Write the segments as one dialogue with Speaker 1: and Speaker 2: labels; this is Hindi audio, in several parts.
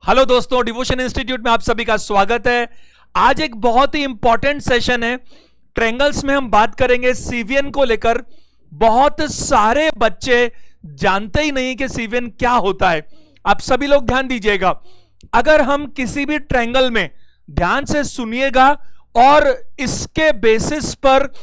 Speaker 1: हेलो दोस्तों, डिवोशन इंस्टीट्यूट में आप सभी का स्वागत है। आज एक बहुत ही इंपॉर्टेंट सेशन है। ट्रायंगल्स में हम बात करेंगे सीवीएन को लेकर। बहुत सारे बच्चे जानते ही नहीं कि सीवीएन क्या होता है। आप सभी लोग ध्यान दीजिएगा, अगर हम किसी भी ट्रायंगल में ध्यान से सुनिएगा और इसके बेसिस पर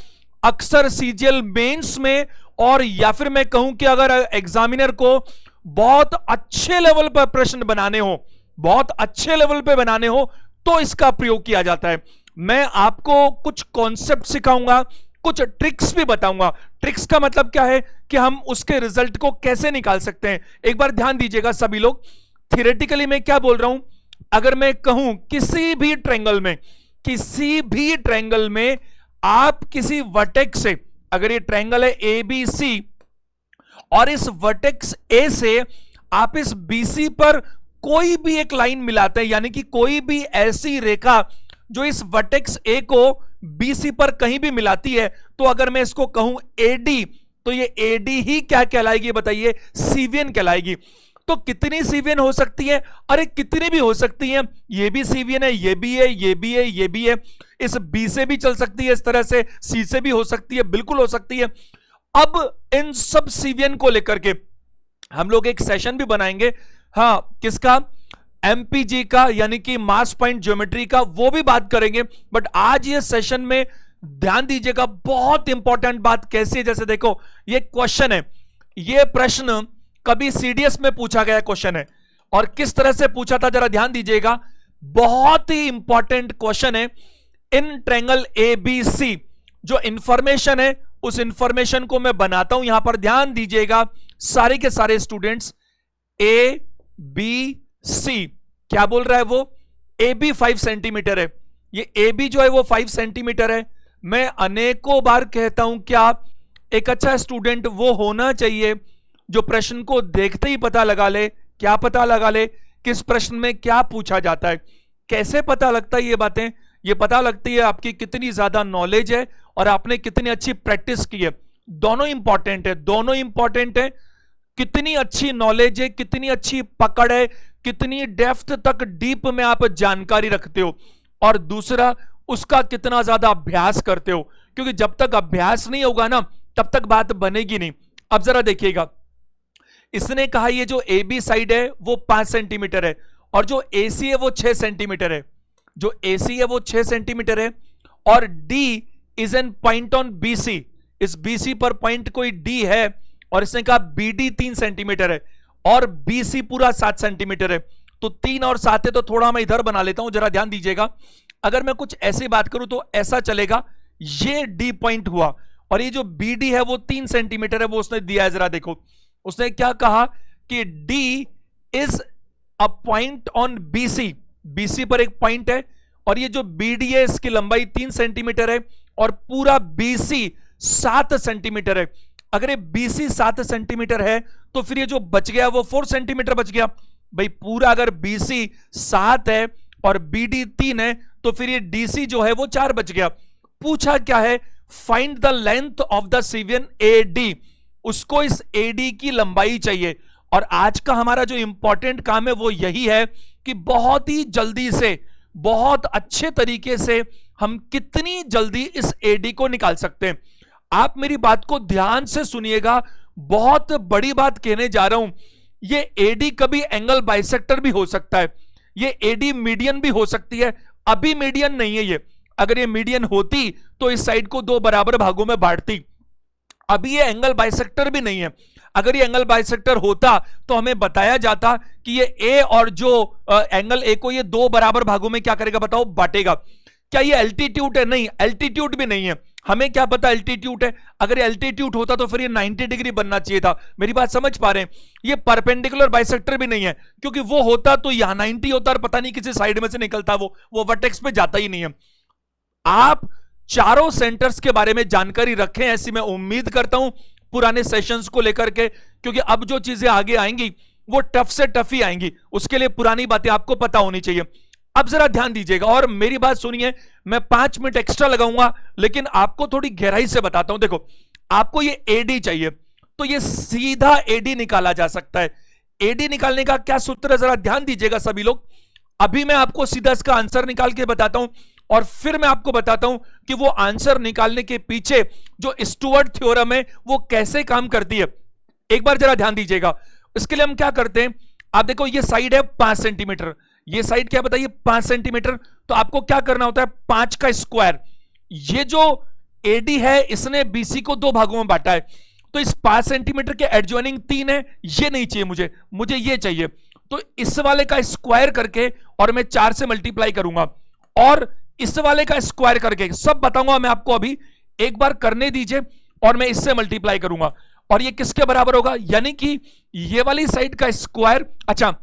Speaker 1: अक्सर सीजीएल मेंस में और या फिर मैं कहूं कि अगर एग्जामिनर को बहुत अच्छे लेवल पर प्रश्न बनाने हो, बहुत अच्छे लेवल पे बनाने हो तो इसका प्रयोग किया जाता है। मैं आपको कुछ कॉन्सेप्ट सिखाऊंगा, कुछ ट्रिक्स भी बताऊंगा। ट्रिक्स का मतलब क्या है कि हम उसके रिजल्ट को कैसे निकाल सकते हैं। एक बार ध्यान दीजिएगा सभी लोग, थियोरेटिकली मैं क्या बोल रहा हूं। अगर मैं कहूं किसी भी ट्रायंगल में आप किसी वर्टेक्स से, अगर ये ट्रायंगल है ए बी सी और इस वर्टेक्स ए से आप इस बीसी पर कोई भी एक लाइन मिलाते हैं, यानी कि कोई भी ऐसी रेखा जो इस वर्टेक्स ए को बीसी पर कहीं भी मिलाती है, तो अगर मैं इसको कहूं एडी, तो ये एडी ही क्या कहलाएगी बताइए? सीवीएन कहलाएगी। तो कितनी सीवीएन हो सकती है? अरे कितनी भी हो सकती है। ये भी सीवीएन है, ये भी है, ये भी है, ये भी है। इस बी से भी चल सकती है, इस तरह से सी से भी हो सकती है, बिल्कुल हो सकती है। अब इन सब सीवीएन को लेकर के हम लोग एक सेशन भी बनाएंगे। हाँ, किसका? एमपीजी का, यानी कि मास पॉइंट ज्योमेट्री का, वो भी बात करेंगे। बट आज ये सेशन में ध्यान दीजिएगा, बहुत इंपॉर्टेंट बात कैसी है। जैसे देखो, ये क्वेश्चन है, ये प्रश्न कभी सीडीएस में पूछा गया क्वेश्चन है और किस तरह से पूछा था जरा ध्यान दीजिएगा। बहुत ही इंपॉर्टेंट क्वेश्चन है। In triangle A B C जो इंफॉर्मेशन है, उस इंफॉर्मेशन को मैं बनाता हूं यहां पर। ध्यान दीजिएगा सारे के सारे स्टूडेंट्स। ए बी सी क्या बोल रहा है वो? ए बी 5 सेंटीमीटर है। ये ए बी जो है वो 5 सेंटीमीटर है। मैं अनेकों बार कहता हूं, क्या एक अच्छा स्टूडेंट वो होना चाहिए जो प्रश्न को देखते ही पता लगा ले। क्या पता लगा ले? किस प्रश्न में क्या पूछा जाता है। कैसे पता लगता है ये बातें? ये पता लगती है आपकी कितनी ज्यादा नॉलेज है और आपने कितनी अच्छी प्रैक्टिस की है। दोनों इंपॉर्टेंट है, दोनों इंपॉर्टेंट है। कितनी अच्छी नॉलेज है, कितनी अच्छी पकड़ है, कितनी डेप्थ तक डीप में आप जानकारी रखते हो, और दूसरा उसका कितना ज्यादा अभ्यास करते हो। क्योंकि जब तक अभ्यास नहीं होगा ना, तब तक बात बनेगी नहीं। अब जरा देखिएगा, इसने कहा ये जो ए बी साइड है वो 5 सेंटीमीटर है और जो ए सी है वो 6 सेंटीमीटर है। जो ए सी है वो 6 सेंटीमीटर है और D is an point on B C. इस बी सी पर पॉइंट कोई डी है और इसने कहा बी डी 3 सेंटीमीटर है और बी सी पूरा 7 सेंटीमीटर है। तो 3 और 7 है, तो थोड़ा मैं इधर बना लेता हूं, जरा ध्यान दीजिएगा। अगर मैं कुछ ऐसी बात करूं तो ऐसा चलेगा, ये डी पॉइंट हुआ और ये जो बी डी है वो 3 सेंटीमीटर है, वो उसने दिया है। जरा देखो, उसने क्या कहा कि D is a point on B C. B C पर एक पॉइंट है और ये जो बी डी है इसकी लंबाई 3 सेंटीमीटर है और पूरा बी सी 7 सेंटीमीटर है। अगर ये BC 7 सेंटीमीटर है तो फिर ये जो बच गया वो 4 सेंटीमीटर बच गया। भाई पूरा अगर BC 7 है और BD 3 है तो फिर ये DC जो है वो 4 बच गया। पूछा क्या है? Find the length of the सीवीएन AD। उसको इस AD की लंबाई चाहिए। और आज का हमारा जो इंपॉर्टेंट काम है वो यही है कि बहुत ही जल्दी से, बहुत अच्छे तरीके से हम कितनी जल्दी इस AD को निकाल सकते हैं। आप मेरी बात को ध्यान से सुनिएगा, बहुत बड़ी बात कहने जा रहा हूं। ये एडी कभी एंगल बाइसेक्टर भी हो सकता है, ये एडी मीडियन भी हो सकती है। अभी मीडियन नहीं है ये। अगर ये मीडियन होती तो इस साइड को 2 बराबर भागों में बांटती। अभी ये एंगल बाइसेक्टर भी नहीं है। अगर ये एंगल बाइसेक्टर होता तो हमें बताया जाता कि ये ए और जो एंगल ए को ये 2 बराबर भागों में क्या करेगा बताओ? बांटेगा। क्या ये एल्टीट्यूड है? नहीं, एल्टीट्यूड भी नहीं है। हमें क्या पता एल्टीट्यूड है? अगर एल्टीट्यूड होता तो फिर ये 90 डिग्री बनना चाहिए था। मेरी बात समझ पा रहे हैं? ये परपेंडिकुलर बाइसेक्टर भी नहीं है, क्योंकि वो होता तो यहां 90 होता और पता नहीं किसी साइड में से निकलता, वो वर्टेक्स पे जाता ही नहीं है। आप चारों सेंटर्स के बारे में जानकारी रखें, ऐसी मैं उम्मीद करता हूं पुराने सेशंस को लेकर के, क्योंकि अब जो चीजें आगे आएंगी वो टफ से टफ ही आएंगी। उसके लिए पुरानी बातें आपको पता होनी चाहिए। अब जरा ध्यान दीजिएगा और मेरी बात सुनिए। मैं 5 मिनट एक्स्ट्रा लगाऊंगा, लेकिन आपको थोड़ी गहराई से बताता हूं। देखो, आपको ये एडी चाहिए तो ये सीधा एडी निकाला जा सकता है। एडी निकालने का क्या सूत्र है, जरा ध्यान दीजिएगा सभी लोग। अभी मैं आपको सीधा इसका आंसर निकाल के बताता हूं और फिर मैं आपको बताता हूं कि वो आंसर निकालने के पीछे जो स्टुअर्ट थ्योरम है वो कैसे काम करती है। एक बार जरा ध्यान दीजिएगा। इसके लिए हम क्या करते हैं, आप देखो ये साइड है 5 सेंटीमीटर, ये साइड क्या बताइए 5 सेंटीमीटर। तो आपको क्या करना होता है 5 का स्क्वायर। ये जो एडी है इसने बीसी को 2 भागों में बांटा है, तो इस 5 सेंटीमीटर के एडजॉइनिंग 3 है, ये नहीं चाहिए मुझे ये चाहिए। तो इस वाले का स्क्वायर करके और मैं 4 से मल्टीप्लाई करूंगा और इस वाले का स्क्वायर करके, सब बताऊंगा मैं आपको, अभी एक बार करने दीजिए और मैं इससे मल्टीप्लाई करूंगा और ये किसके बराबर होगा, यानी कि ये वाली साइड का स्क्वायर। अच्छा,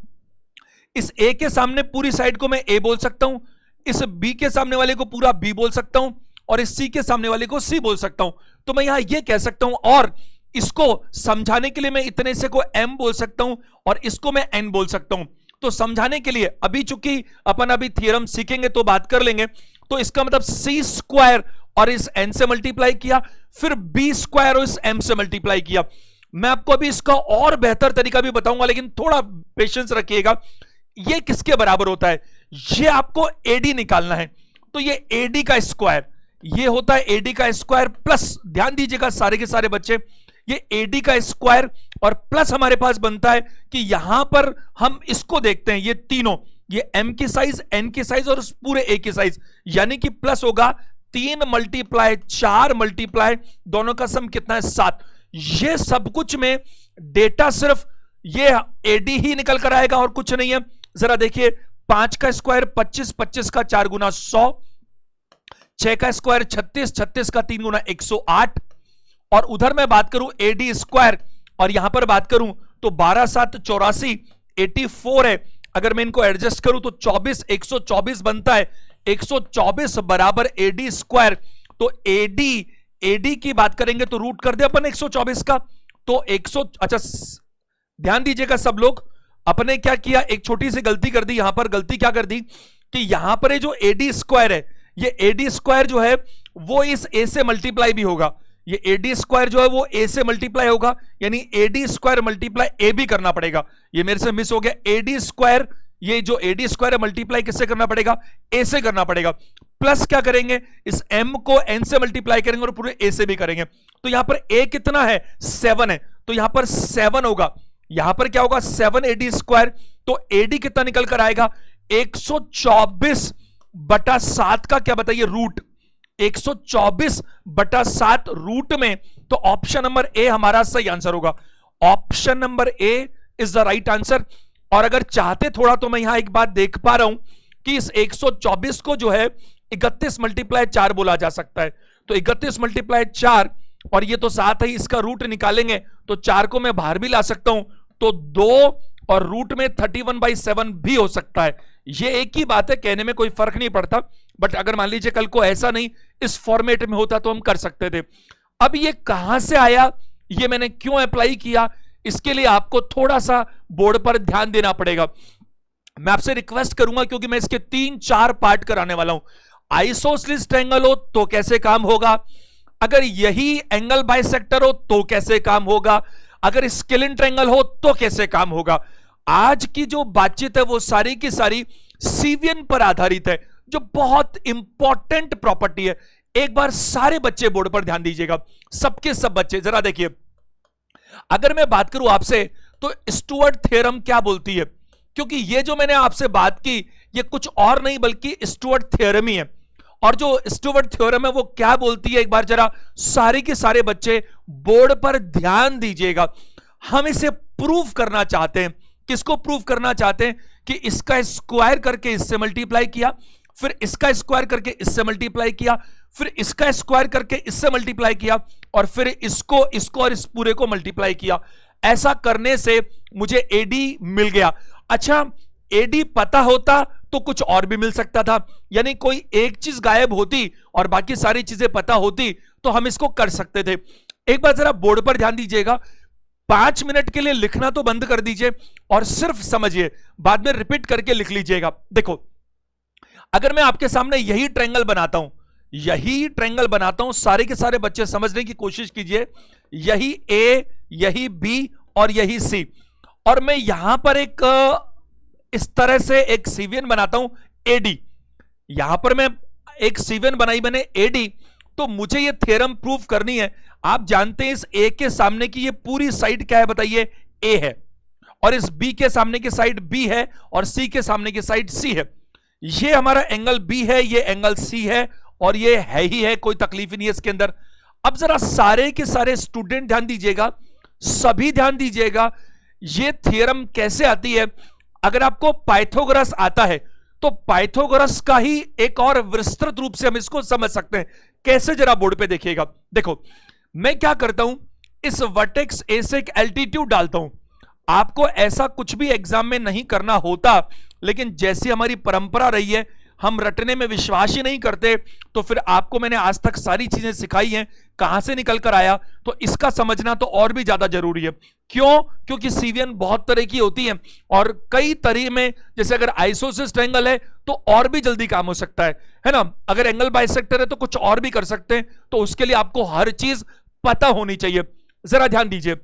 Speaker 1: इस ए के सामने पूरी साइड को मैं ए बोल सकता हूं, इस बी के सामने वाले को पूरा बी बोल सकता हूं और इस सी के सामने वाले को सी बोल सकता हूं। तो मैं यहां ये कह सकता हूं और इसको समझाने के लिए मैं इतने से को m बोल सकता हूं और इसको मैं n बोल सकता हूं। तो समझाने के लिए अभी चूंकि अपन अभी थ्योरम सीखेंगे तो बात कर लेंगे, तो इसका मतलब सी स्क्वायर और इस n से मल्टीप्लाई किया, फिर b स्क्वायर और इस m से मल्टीप्लाई किया। मैं आपको अभी इसका और बेहतर तरीका भी बताऊंगा, लेकिन थोड़ा पेशेंस रखिएगा। ये किसके बराबर होता है, ये आपको एडी निकालना है। तो ये एडी का स्क्वायर, ये होता है एडी का स्क्वायर प्लस, ध्यान दीजिएगा सारे के सारे बच्चे, ये एडी का स्क्वायर और प्लस हमारे पास बनता है कि यहां पर हम इसको देखते हैं, ये तीनों, ये m की साइज, n की साइज और पूरे a की साइज, यानी कि प्लस होगा 3 मल्टीप्लाई 4 मल्टीप्लाई दोनों का सम कितना है 7। ये सब कुछ में डेटा सिर्फ ये एडी ही निकल कर आएगा और कुछ नहीं है। जरा देखिए 5 का स्क्वायर 25, 25 का 4 गुना 100, 6 का स्क्वायर 36, 36 का 3 गुना 108 और उधर मैं बात करूं एडी स्क्वायर और यहां पर बात करूं तो 12 7 84 84 है। अगर मैं इनको एडजस्ट करूं तो 24 124 बनता है, 124 बराबर एडी स्क्वायर। तो एडी की बात करेंगे तो रूट कर दे अपन 124 का, तो 100। अच्छा ध्यान दीजिएगा सब लोग, अपने क्या किया, एक छोटी सी गलती कर दी। यहां पर गलती क्या कर दी कि यहां पर जो एडी स्क्वायर है, ये एडी स्क्वायर जो है वो इस ए से मल्टीप्लाई भी होगा, ये एडी स्क्वायर जो है वो ए से मल्टीप्लाई होगा, यानी एडी स्क्वायर मल्टीप्लाई ए भी करना पड़ेगा। ये मेरे से मिस हो गया, एडी स्क्वायर, ये जो एडी स्क्वायर है मल्टीप्लाई किससे करना पड़ेगा, ए से करना पड़ेगा। प्लस क्या करेंगे, इस m को n से मल्टीप्लाई करेंगे और पूरे a से भी करेंगे। तो यहां पर a कितना है 7 है, तो यहां पर 7 होगा, यहां पर क्या होगा 7 एडी स्क्वायर। तो एडी कितना निकल कर आएगा 124 बटा 7 का क्या बताइए रूट, 124 बटा 7 रूट में। तो ऑप्शन नंबर ए हमारा सही आंसर होगा, option number A is the right answer. और अगर चाहते थोड़ा तो मैं यहां एक बात देख पा रहा हूं कि इस 124 को जो है 31 मल्टीप्लाई 4 बोला जा सकता है। तो 31 मल्टीप्लाई 4 और ये तो 7 है, इसका रूट निकालेंगे तो 4 को मैं बाहर भी ला सकता हूं, तो 2 और रूट में 31/7 भी हो सकता है। ये एक ही बात है, कहने में कोई फर्क नहीं पड़ता, बट अगर मान लीजिए कल को ऐसा नहीं इस फॉर्मेट में होता तो हम कर सकते थे। अब ये कहां से आया, ये मैंने क्यों अप्लाई किया, इसके लिए आपको थोड़ा सा बोर्ड पर ध्यान देना पड़ेगा। मैं आपसे रिक्वेस्ट करूंगा क्योंकि मैं इसके 3-4 पार्ट कराने वाला हूं। आइसोसेलेस ट्रायंगल हो तो कैसे काम होगा, अगर यही एंगल बाइसेक्टर हो तो कैसे काम होगा, अगर स्केलिन ट्रायंगल हो तो कैसे काम होगा। आज की जो बातचीत है वो सारी की सारी सीवियन पर आधारित है, जो बहुत इंपॉर्टेंट प्रॉपर्टी है। एक बार सारे बच्चे बोर्ड पर ध्यान दीजिएगा, सबके सब बच्चे जरा देखिए। अगर मैं बात करूं आपसे तो स्टुअर्ट थ्योरम क्या बोलती है, क्योंकि ये जो मैंने आपसे बात की ये कुछ और नहीं बल्कि स्टुअर्ट थ्योरम ही है। और जो स्टुअर्ट थ्योरम है वो क्या बोलती है, एक बार जरा सारे के सारे बच्चे बोर्ड पर ध्यान दीजिएगा। हम इसे प्रूव करना चाहते हैं। किसको प्रूव करना चाहते हैं कि इसका स्क्वायर करके इससे मल्टीप्लाई किया, फिर इसका स्क्वायर करके इससे मल्टीप्लाई किया, फिर इसका स्क्वायर करके इससे मल्टीप्लाई किया और फिर इसको और इस पूरे को मल्टीप्लाई किया। ऐसा करने से मुझे एडी मिल गया। अच्छा, एडी पता होता तो कुछ और भी मिल सकता था, यानी कोई एक चीज गायब होती और बाकी सारी चीजें पता होती तो हम इसको कर सकते थे। एक बार जरा बोर्ड पर ध्यान दीजिएगा, 5 मिनट के लिए लिखना तो बंद कर दीजिए और सिर्फ समझिए, बाद में रिपीट करके लिख लीजिएगा। देखो, अगर मैं आपके सामने यही ट्रायंगल बनाता हूं, सारे के सारे बच्चे समझने की कोशिश कीजिए। यही ए, यही बी और यही सी, और मैं यहां पर एक इस तरह से एक सीवीएन बनाता हूं एडी, यहां पर मैं एक सीवीएन बनाई मैंने एडी, तो मुझे ये थ्योरम प्रूफ करनी है। आप जानते हैं इस ए के सामने की ये पूरी साइड क्या है बताइए, ए है, और इस बी के सामने की साइड बी है, और सी के सामने की साइड सी है। ये हमारा एंगल बी है, ये एंगल सी है, और ये है ही है, कोई तकलीफ ही नहीं है इसके अंदर। अब जरा सारे के सारे स्टूडेंट ध्यान दीजिएगा, सभी ध्यान दीजिएगा, ये थ्योरम कैसे आती है। अगर आपको पाइथागोरस आता है तो पाइथागोरस का ही एक और विस्तृत रूप से हम इसको समझ सकते हैं। कैसे, जरा बोर्ड पे देखिएगा। देखो मैं क्या करता हूं, इस वर्टेक्स ए से एक एल्टीट्यूड डालता हूं। आपको ऐसा कुछ भी एग्जाम में नहीं करना होता, लेकिन जैसी हमारी परंपरा रही है, हम रटने में विश्वास ही नहीं करते, तो फिर आपको मैंने आज तक सारी चीजें सिखाई हैं, कहां से निकल कर आया, तो इसका समझना तो और भी ज्यादा जरूरी है। क्यों? क्योंकि सीवीएन बहुत तरह की होती है, और कई तरह में, जैसे अगर आइसोसिस ट्रायंगल है तो और भी जल्दी काम हो सकता है ना। अगर एंगल बाइसेक्टर है तो कुछ और भी कर सकते हैं, तो उसके लिए आपको हर चीज पता होनी चाहिए। जरा ध्यान दीजिए,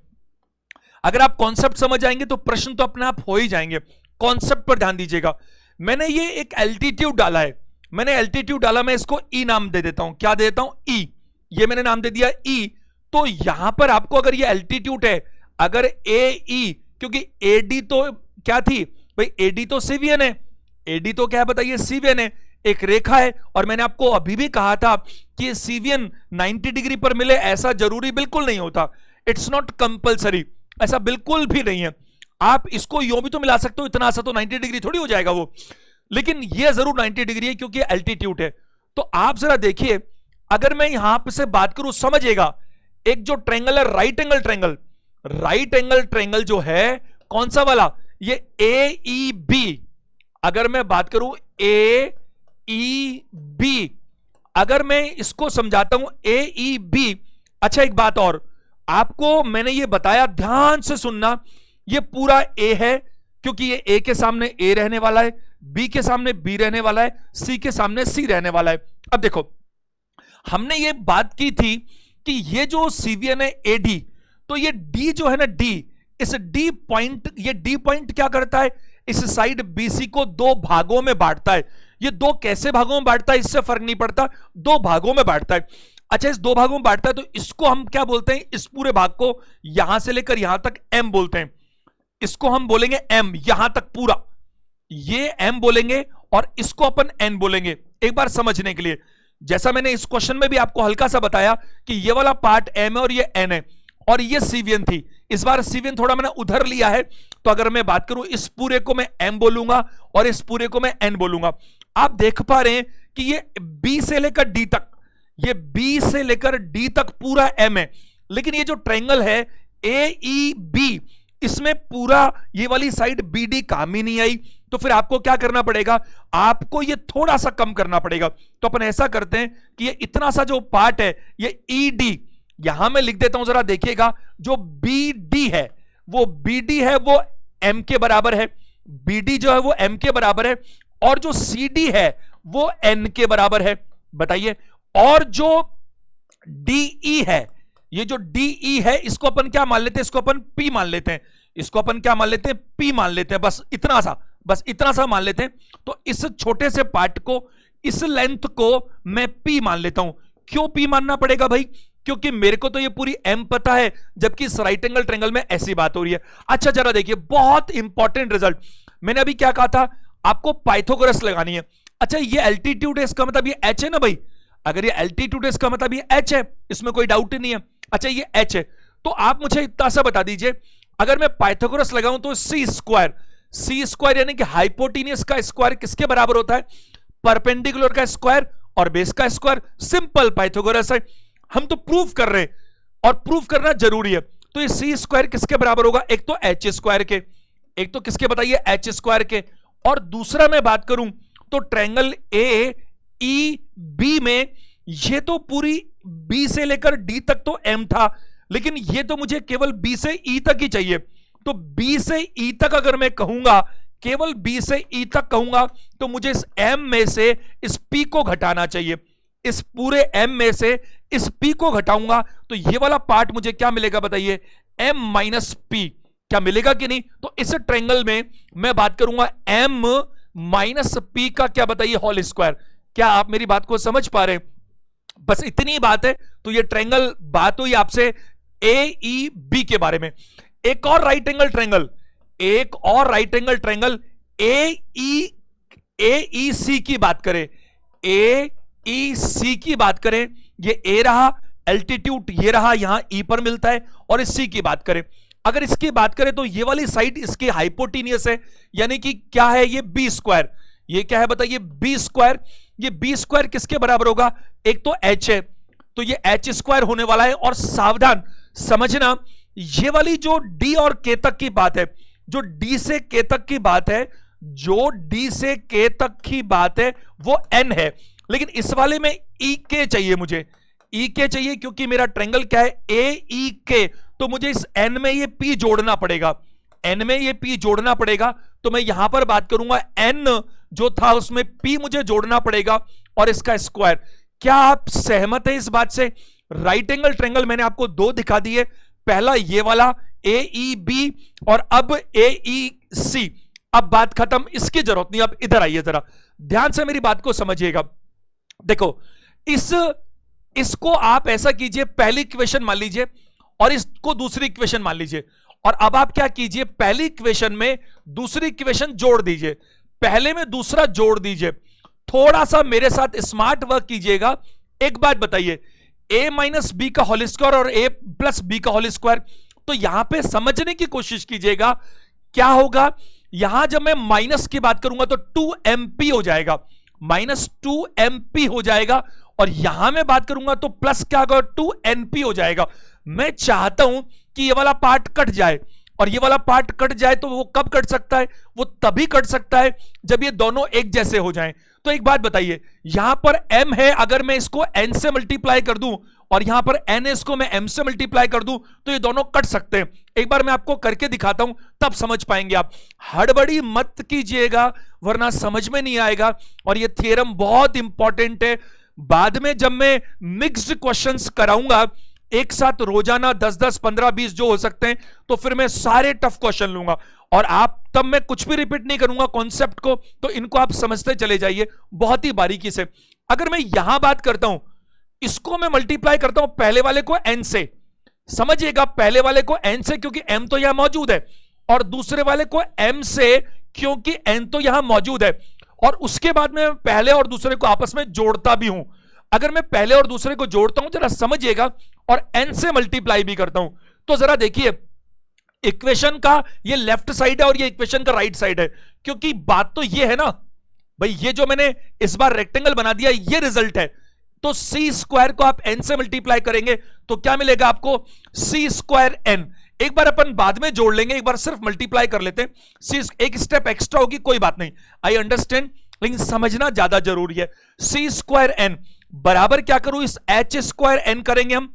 Speaker 1: अगर आप कॉन्सेप्ट समझ जाएंगे तो प्रश्न तो अपने आप हो ही जाएंगे। कॉन्सेप्ट पर ध्यान दीजिएगा। मैंने ये एक एल्टीट्यूड डाला है, मैंने एल्टीट्यूड डाला, मैं इसको ई नाम दे देता हूं। क्या दे देता हूं? ई। ये मैंने नाम दे दिया ई। तो यहां पर आपको अगर ये एल्टीट्यूड है, अगर ए ई, क्योंकि एडी तो क्या थी भाई, एडी तो सीवीएन है, एडी तो क्या है बताइए, सीवीएन है, एक रेखा है। और मैंने आपको अभी भी कहा था कि सीवीएन 90 डिग्री पर मिले ऐसा जरूरी बिल्कुल नहीं होता, इट्स नॉट कंपल्सरी, ऐसा बिल्कुल भी नहीं है। आप इसको यूं भी तो मिला सकते हो, इतना सा तो 90 डिग्री थोड़ी हो जाएगा वो, लेकिन ये जरूर 90 डिग्री है क्योंकि एल्टीट्यूड है। तो आप जरा देखिए, अगर मैं यहां पर से बात करूं, समझिएगा, एक जो ट्रायंगल है right angle triangle, right angle triangle जो है कौन सा वाला, ये ए ई बी। अगर मैं बात करूं ए ई बी, अगर मैं इसको समझाता हूं ए ई बी। अच्छा एक बात और, आपको मैंने ये बताया, ध्यान से सुनना, ये पूरा ए है क्योंकि ये ए के सामने ए रहने वाला है, बी के सामने बी रहने वाला है, सी के सामने सी रहने वाला है। अब देखो, हमने ये बात की थी कि ये जो सीवीएन है एडी, तो ये डी जो है ना, डी, इस डी पॉइंट, ये डी पॉइंट क्या करता है, इस साइड बीसी को दो भागों में बांटता है। ये दो कैसे भागों में बांटता है इससे फर्क नहीं पड़ता, दो भागों में बांटता है। अच्छा, इस दो भागों में बांटता है तो इसको हम क्या बोलते हैं, इस पूरे भाग को यहां से लेकर यहां तक एम बोलते हैं। इसको हम बोलेंगे एम, यहां तक पूरा, ये एम बोलेंगे, और इसको अपन एन बोलेंगे। एक बार समझने के लिए, जैसा मैंने इस क्वेश्चन में भी आपको हल्का सा बताया कि ये वाला पार्ट एम है और ये एन है, और ये सीवीएन थी। इस बार सीवीएन थोड़ा मैंने उधर लिया है, तो अगर मैं बात करूं, इस पूरे को मैं एम बोलूंगा और इस पूरे को मैं एन बोलूंगा। आप देख पा रहे हैं कि ये बी से लेकर डी तक, ये बी से लेकर डी तक पूरा एम है, लेकिन ये जो ट्रायंगल है ए ई बी, इसमें पूरा ये वाली साइड बी डी काम ही नहीं आई। तो फिर आपको क्या करना पड़ेगा, आपको ये थोड़ा सा कम करना पड़ेगा। तो अपन ऐसा करते हैं कि ये इतना सा जो पार्ट है, ये ई डी, यहां मैं लिख देता हूं, जरा देखिएगा, जो बी डी है, वो बी डी है वो एम के बराबर है, बी डी जो है वो एम के बराबर है, और जो सी डी है वो एन के बराबर है। बताइए, और जो डीई है, ये जो डीई है, इसको अपन क्या मान लेते हैं, इसको अपन पी मान लेते हैं, इसको अपन क्या मान लेते हैं, पी मान लेते हैं, बस इतना सा, बस इतना सा मान लेते हैं। तो इस छोटे से पार्ट को, इस लेंथ को मैं पी मान लेता हूं। क्यों पी मानना पड़ेगा भाई, क्योंकि मेरे को तो ये पूरी एम पता है, जबकि इस राइट एंगल ट्रायंगल में ऐसी बात हो रही है। अच्छा जरा देखिए, बहुत इंपॉर्टेंट रिजल्ट, मैंने अभी क्या कहा था, आपको पाइथागोरस लगानी है। अच्छा, ये एल्टीट्यूड है, इसका मतलब ये एच है ना भाई, अगर ये एल्टीट्यूड है इसका मतलब ये एच है, इसमें कोई डाउट ही नहीं है। अच्छा, ये एच है, तो आप मुझे इतना सा बता दीजिए, अगर मैं पाइथागोरस लगाऊं तो सी स्क्वायर यानी कि हाइपोटेन्यूस का स्क्वायर किसके बराबर होता है, परपेंडिकुलर का स्क्वायर और बेस का स्क्वायर। सिंपल पाइथागोरस है, हम तो प्रूफ कर रहे हैं और प्रूफ करना जरूरी है। तो ये सी स्क्वायर किसके बराबर होगा, एक तो एच स्क्वायर के, एक तो किसके बताइए, एच स्क्वायर के, और दूसरा मैं बात करूं तो ट्रायंगल ए ई बी में, ये तो पूरी बी से लेकर डी तक तो एम था, लेकिन ये तो मुझे केवल बी से ई तक ही चाहिए। तो बी से ई तक अगर मैं कहूंगा, केवल बी से ई तक कहूंगा, तो मुझे इस एम में से इस पी को घटाना चाहिए, इस पूरे एम में से इस पी को घटाऊंगा, तो ये वाला पार्ट मुझे क्या मिलेगा बताइए, एम माइनस पी। क्या मिलेगा कि नहीं? तो इस ट्रायंगल में मैं बात करूंगा m माइनस पी का, क्या बताइए, होल स्क्वायर। क्या आप मेरी बात को समझ पा रहे हैं? बस इतनी ही बात है। तो ये ट्रायंगल बात हुई आपसे ए ई बी के बारे में। एक और राइट एंगल ट्रायंगल, एक और राइट एंगल ट्रायंगल ए ई सी की बात करें, ए ई सी की बात करें, ये ए रहा, एल्टीट्यूड ये रहा, यहां ई पर मिलता है, और इस सी की बात करें, अगर इसकी बात करें तो ये वाली साइड इसकी हाइपोटेनियस है, यानी कि क्या है, ये बी स्क्वायर। ये क्या है बताइए, बी स्क्वायर। ये बी स्क्वायर किसके बराबर होगा? एक तो एच है, तो ये एच स्क्वायर होने वाला है। और सावधान समझना, ये वाली जो डी और के तक की बात है, जो डी से के तक की बात है, जो डी से के तक की बात है वो एन है, लेकिन इस वाले में ई के चाहिए, मुझे ई के चाहिए, क्योंकि मेरा ट्रायंगल क्या है, ए ई के। तो मुझे इस एन में ये पी जोड़ना पड़ेगा, एन में ये पी जोड़ना पड़ेगा। तो मैं यहां पर बात करूंगा एन जो था उसमें पी मुझे जोड़ना पड़ेगा, और इसका स्क्वायर। क्या आप सहमत हैं इस बात से? राइट एंगल ट्रायंगल मैंने आपको दो दिखा दिए, पहला ये वाला ए ई बी, और अब ए ई सी। अब बात खत्म, इसकी जरूरत नहीं। अब इधर आइए, जरा ध्यान से मेरी बात को समझिएगा। देखो, इसको आप ऐसा कीजिए, पहली इक्वेशन मान लीजिए और इसको दूसरी इक्वेशन मान लीजिए, और अब आप क्या कीजिए, पहली इक्वेशन में दूसरी इक्वेशन जोड़ दीजिए, पहले में दूसरा जोड़ दीजिए। थोड़ा सा मेरे साथ स्मार्ट वर्क कीजिएगा। एक बात बताइए, a माइनस बी का होल स्क्वायर और a प्लस बी का होल स्क्वायर, तो यहां पे समझने की कोशिश कीजिएगा क्या होगा। यहां जब मैं माइनस की बात करूंगा तो 2mp हो जाएगा, माइनस 2mp हो जाएगा, और यहां मैं बात करूंगा तो प्लस क्या होगा, 2np हो जाएगा। मैं चाहता हूं कि ये वाला पार्ट कट जाए, और ये वाला पार्ट कट जाए तो वो कब कट सकता है, वो तभी कट सकता है जब ये दोनों एक जैसे हो जाएं। तो एक बात बताइए, यहां पर m है, अगर मैं इसको n से मल्टीप्लाई कर दूं, और यहां पर n है, इसको मैं m से मल्टीप्लाई कर दूं, तो ये दोनों कट सकते हैं। एक बार मैं आपको करके दिखाता हूं, तब समझ पाएंगे आप। हड़बड़ी मत कीजिएगा, वरना समझ में नहीं आएगा। और ये थ्योरम बहुत इंपॉर्टेंट है। बाद में जब मैं मिक्स्ड क्वेश्चंस कराऊंगा एक साथ, रोजाना 10-10, 15-20 जो हो सकते हैं, तो फिर मैं सारे टफ क्वेश्चन लूंगा, और आप तब मैं कुछ भी रिपीट नहीं करूंगा कॉन्सेप्ट को, तो इनको आप समझते चले जाइए बहुत ही बारीकी से। अगर मैं यहां बात करता हूं, इसको मैं मल्टीप्लाई करता हूं पहले वाले को n से, समझिएगा, पहले वाले को n से क्योंकि m तो यहां मौजूद है, और दूसरे वाले को m से क्योंकि n तो यहां मौजूद है। और उसके बाद में पहले और दूसरे को आपस में जोड़ता भी हूं। अगर मैं पहले और दूसरे को जोड़ता हूं, जरा समझिएगा, और n से मल्टीप्लाई भी करता हूं, तो जरा देखिए, इक्वेशन का ये लेफ्ट साइड है और ये इक्वेशन का राइट साइड है, क्योंकि बात तो ये है ना भाई, ये जो मैंने इस बार रेक्टेंगल बना दिया, ये रिजल्ट है। तो सी स्क्वायर को आप n से मल्टीप्लाई करेंगे तो क्या मिलेगा आपको, सी स्क्वायर n। एक बार अपन बाद में जोड़ लेंगे, एक बार सिर्फ मल्टीप्लाई कर लेते हैं। सी एक स्टेप एक्स्ट्रा होगी, कोई बात नहीं, आई अंडरस्टैंड, लेकिन समझना ज्यादा जरूरी है। सी स्क्वायर n बराबर क्या करूं, इस एच स्क्वायर n करेंगे हम,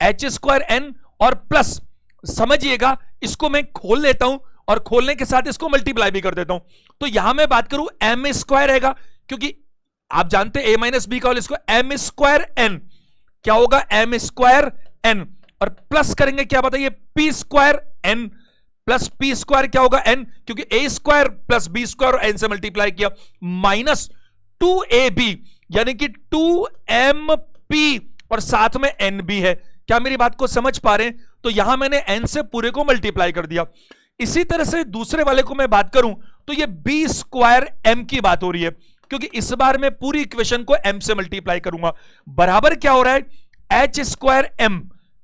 Speaker 1: एच स्क्वायर n, और प्लस, समझिएगा, इसको मैं खोल लेता हूं, और खोलने के साथ इसको मल्टीप्लाई भी कर देता हूं। तो यहां मैं बात करूं m स्क्वायर रहेगा, क्योंकि आप जानते हैं a माइनस बी का whole square, m square n क्या होगा, m स्क्वायर n, और प्लस करेंगे क्या बताइए, p square n, plus p square क्या होगा n, क्योंकि a square plus b square और n से मल्टीप्लाई किया, माइनस 2ab, यानी कि 2mp, और साथ में n भी है। क्या मेरी बात को समझ पा रहे हैं? तो यहां मैंने n से पूरे को मल्टीप्लाई कर दिया। इसी तरह से दूसरे वाले को मैं बात करूं तो ये b स्क्वायर m की बात हो रही है, क्योंकि इस बार मैं पूरी इक्वेशन को m से मल्टीप्लाई करूंगा। बराबर क्या हो रहा है, h square m,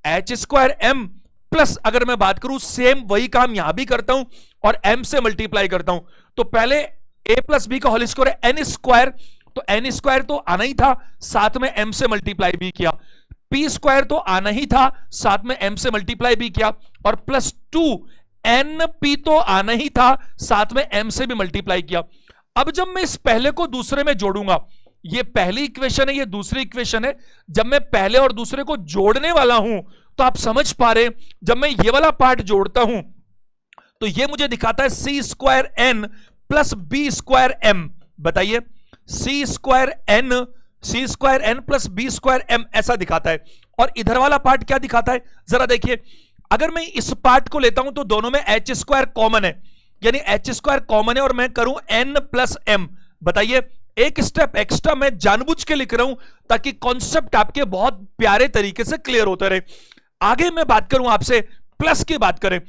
Speaker 1: h square m, plus अगर मैं बात करूं, सेम वही काम यहां भी करता हूं और m से मल्टीप्लाई करता हूं। तो पहले a प्लस बी का होल स्क्वायर है n स्क्वायर, तो n स्क्वायर तो आना ही था, साथ में m से मल्टीप्लाई भी किया, p स्क्वायर तो आना ही था, साथ में m से मल्टीप्लाई भी किया, और प्लस 2np तो आना ही था, साथ में m से भी मल्टीप्लाई किया। अब जब मैं इस पहले को दूसरे में जोड़ूंगा, ये पहली इक्वेशन है, ये दूसरी इक्वेशन है, जब मैं पहले और दूसरे को जोड़ने वाला हूं तो आप समझ पा रहे, जब मैं ये वाला पार्ट जोड़ता हूं तो ये मुझे दिखाता है C square N plus B square M. बताइए, C square N plus B square M ऐसा दिखाता है। और इधर वाला पार्ट क्या दिखाता है, जरा देखिए, अगर मैं इस पार्ट को लेता हूं तो दोनों में एच स्क्वायर कॉमन है, यानी एच स्क्वायर कॉमन है और मैं करूं n प्लस m। बताइए, एक स्टेप एक्स्ट्रा मैं जानबूझ के लिख रहा हूं ताकि कॉन्सेप्ट आपके बहुत प्यारे तरीके से क्लियर होते रहे। आगे मैं बात करूं आपसे, प्लस की बात करें,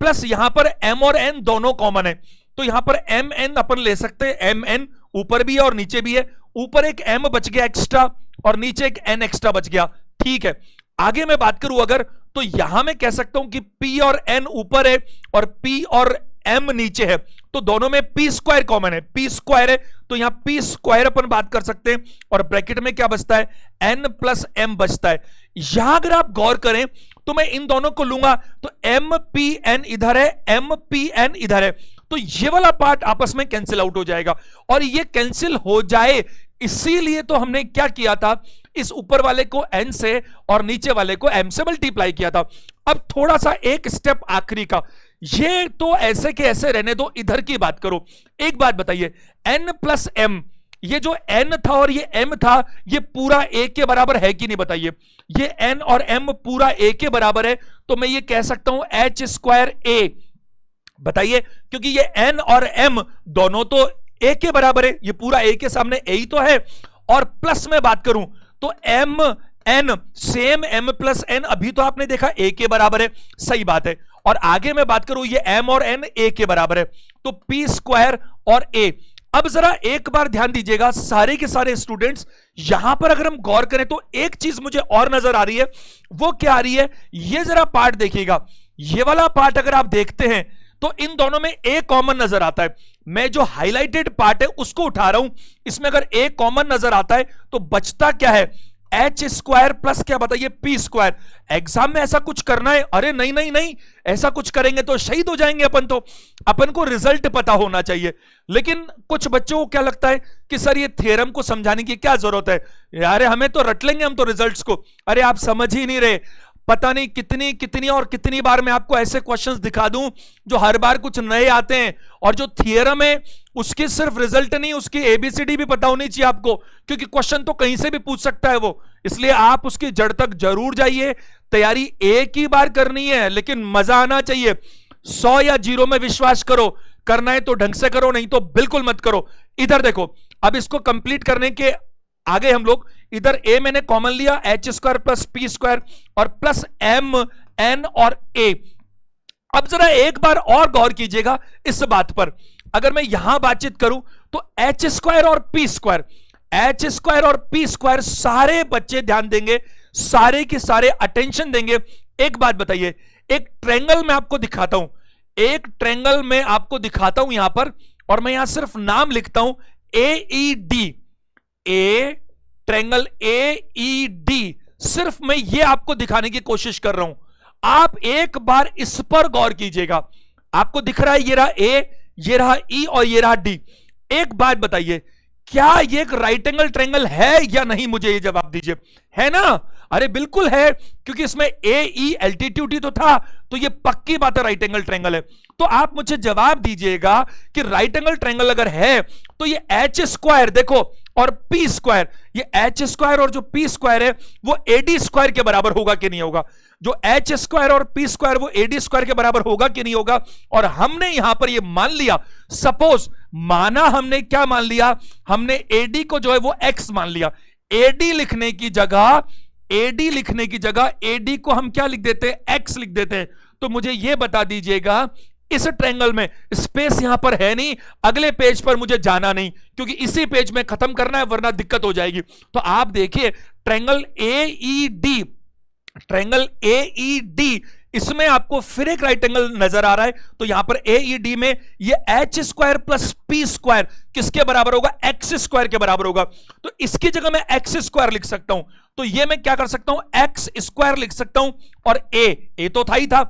Speaker 1: प्लस यहां पर m और n दोनों कॉमन है, तो यहां पर mn अपन ले सकते हैं, mn ऊपर भी है और नीचे भी है, ऊपर एक m बच गया एक्स्ट्रा और नीचे एक n एक्स्ट्रा बच गया, ठीक है। आगे मैं बात करूं अगर, तो यहां मैं कह सकता हूं कि p और n ऊपर है और p और m नीचे है, तो दोनों में p स्क्वायर कॉमन है, p स्क्वायर है, तो यहां p स्क्वायर अपन बात कर सकते हैं और ब्रैकेट में क्या बचता है, n प्लस m बचता है। यहां अगर आप गौर करें तो मैं इन दोनों को लूंगा तो MPN इधर है, MPN इधर है, तो ये वाला पार्ट आपस में कैंसिल आउट हो जाएगा। और ये कैंसिल हो जाए इसीलिए तो हमने क्या किया था, इस ऊपर वाले को n से और नीचे वाले को m से मल्टीप्लाई किया था। अब थोड़ा सा एक स्टेप आखिरी का, ये तो ऐसे के ऐसे रहने दो, इधर की बात करो। एक बात बताइए, n प्लस m, ये जो n था और ये m था, ये पूरा a के बराबर है कि नहीं बताइए। ये n और m पूरा a के बराबर है, तो मैं ये कह सकता हूं h स्क्वायर a। बताइए, क्योंकि ये n और m दोनों तो a के बराबर है, ये पूरा a के सामने a ही तो है। और प्लस में बात करूं तो m n same m plus n, अभी तो आपने देखा a के बराबर है, सही बात है। और आगे मैं बात करूं, ये m और n a के बराबर है, तो p स्क्वायर और a। अब जरा एक बार ध्यान दीजिएगा सारे के सारे स्टूडेंट्स, यहां पर अगर हम गौर करें तो एक चीज मुझे और नजर आ रही है, वो क्या आ रही है, ये जरा पार्ट देखिएगा। ये वाला पार्ट अगर आप देखते हैं तो इन दोनों में a कॉमन नजर आता है। मैं जो हाईलाइटेड पार्ट है उसको उठा रहा हूं, इसमें अगर a कॉमन नजर आता है तो बचता क्या है, एच स्क्वायर प्लस क्या बताइए, पी स्क्वायर। एग्जाम में ऐसा कुछ करना है, अरे नहीं नहीं नहीं, ऐसा कुछ करेंगे तो शहीद हो जाएंगे अपन, तो अपन को रिजल्ट पता होना चाहिए। लेकिन कुछ बच्चों को क्या लगता है कि सर ये थ्योरम को समझाने की क्या जरूरत है, यार हमें तो रट लेंगे हम तो रिजल्ट्स को। अरे आप समझ ही नहीं रहे, पता नहीं कितनी कितनी और कितनी बार मैं आपको ऐसे क्वेश्चंस दिखा दूं जो हर बार कुछ नए आते हैं, और जो थ्योरम है उसकी सिर्फ रिजल्ट नहीं, उसकी एबीसीडी भी पता होनी चाहिए आपको, क्योंकि क्वेश्चन तो कहीं से भी पूछ सकता है वो। इसलिए आप उसकी जड़ तक जरूर जाइए। तैयारी एक ही बार करनी है, लेकिन मजा आना चाहिए। 100 या 0 में विश्वास करो, करना है तो ढंग से करो, नहीं तो बिल्कुल मत करो। इधर देखो, अब इसको कंप्लीट करने के आगे हम लोग इधर a मैंने कॉमन लिया, H square plus P square और प्लस m n और a। अब जरा एक बार और गौर कीजिएगा इस बात पर, अगर मैं यहां बातचीत करूं तो एच स्क्वायर और पी स्क्वायर, एच स्क्वायर और पी स्क्वायर, सारे बच्चे ध्यान देंगे, सारे के सारे अटेंशन देंगे। एक बात बताइए, एक ट्रायंगल में आपको दिखाता हूं, एक ट्रायंगल में आपको दिखाता हूं यहां पर, और मैं यहां सिर्फ नाम लिखता हूं AED, ए ट्रायंगल AED। सिर्फ मैं ये आपको दिखाने की कोशिश कर रहा हूं, आप एक बार इस पर गौर कीजिएगा। आपको दिख रहा है ये रहा A, ये रहा E और ये रहा D। एक बात बताइए, क्या ये एक राइट एंगल ट्रायंगल है या नहीं, मुझे ये जवाब दीजिए। है ना, अरे बिल्कुल है, क्योंकि इसमें AE एल्टीट्यूड तो था, तो ये पक्की बात है राइट एंगल ट्रायंगल है। तो आप मुझे जवाब दीजिएगा कि राइट एंगल ट्रायंगल अगर है तो ये एच स्क्वायर देखो और पी स्क्वायर, ये एच स्क्वायर और जो पी स्क्वायर है वो एडी स्क्वायर के बराबर होगा कि नहीं होगा। जो एच स्क्वायर और पी स्क्वायर वो एडी स्क्वायर के बराबर होगा कि नहीं होगा। और हमने यहां पर ये मान लिया, सपोज माना हमने क्या मान लिया, हमने एडी को जो है वो एक्स मान लिया। एडी लिखने की जगह, एडी लिखने की जगह एडी को हम क्या लिख देते हैं, एक्स लिख देते हैं। तो मुझे ये बता दीजिएगा इस ट्रायंगल में स्पेस यहां पर है नहीं, अगले पेज पर मुझे जाना नहीं, क्योंकि इसी पेज में खत्म करना है वरना दिक्कत हो जाएगी। तो आप देखिए ट्रायंगल AED, ट्रायंगल AED, इसमें आपको फिर एक राइट एंगल नजर आ रहा है। तो यहां पर AED में ये H square plus P square किसके बराबर होगा, एक्स स्क्वायर के बराबर होगा। तो इसकी जगह मैं एक्स स्क्वायर लिख सकता हूं, तो ये मैं क्या कर सकता हूं, एक्स स्क्वायर लिख सकता हूं। और ए तो था ही था,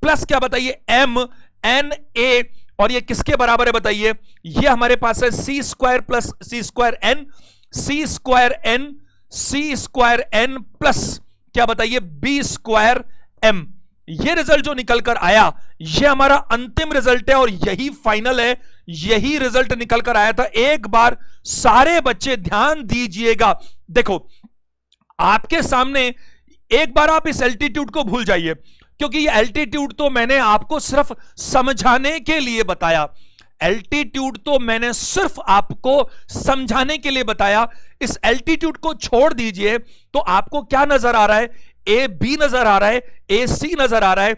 Speaker 1: प्लस क्या बताइए, एम एन ए, और ये किसके बराबर है बताइए, ये हमारे पास है सी स्क्वायर प्लस सी स्क्वायर एन, सी स्क्वायर एन, सी स्क्वायर एन प्लस क्या बताइए, बी स्क्वायर एम। ये रिजल्ट जो निकल कर आया ये हमारा अंतिम रिजल्ट है और यही फाइनल है, यही रिजल्ट निकल कर आया था। एक बार सारे बच्चे ध्यान दीजिएगा, देखो आपके सामने एक बार आप इस एल्टीट्यूड को भूल जाइए, क्योंकि ये एल्टीट्यूड तो मैंने आपको सिर्फ समझाने के लिए बताया, एल्टीट्यूड तो मैंने सिर्फ आपको समझाने के लिए बताया। इस एल्टीट्यूड को छोड़ दीजिए तो आपको क्या नजर आ रहा है, ए बी नजर आ रहा है, ए सी नजर आ रहा है,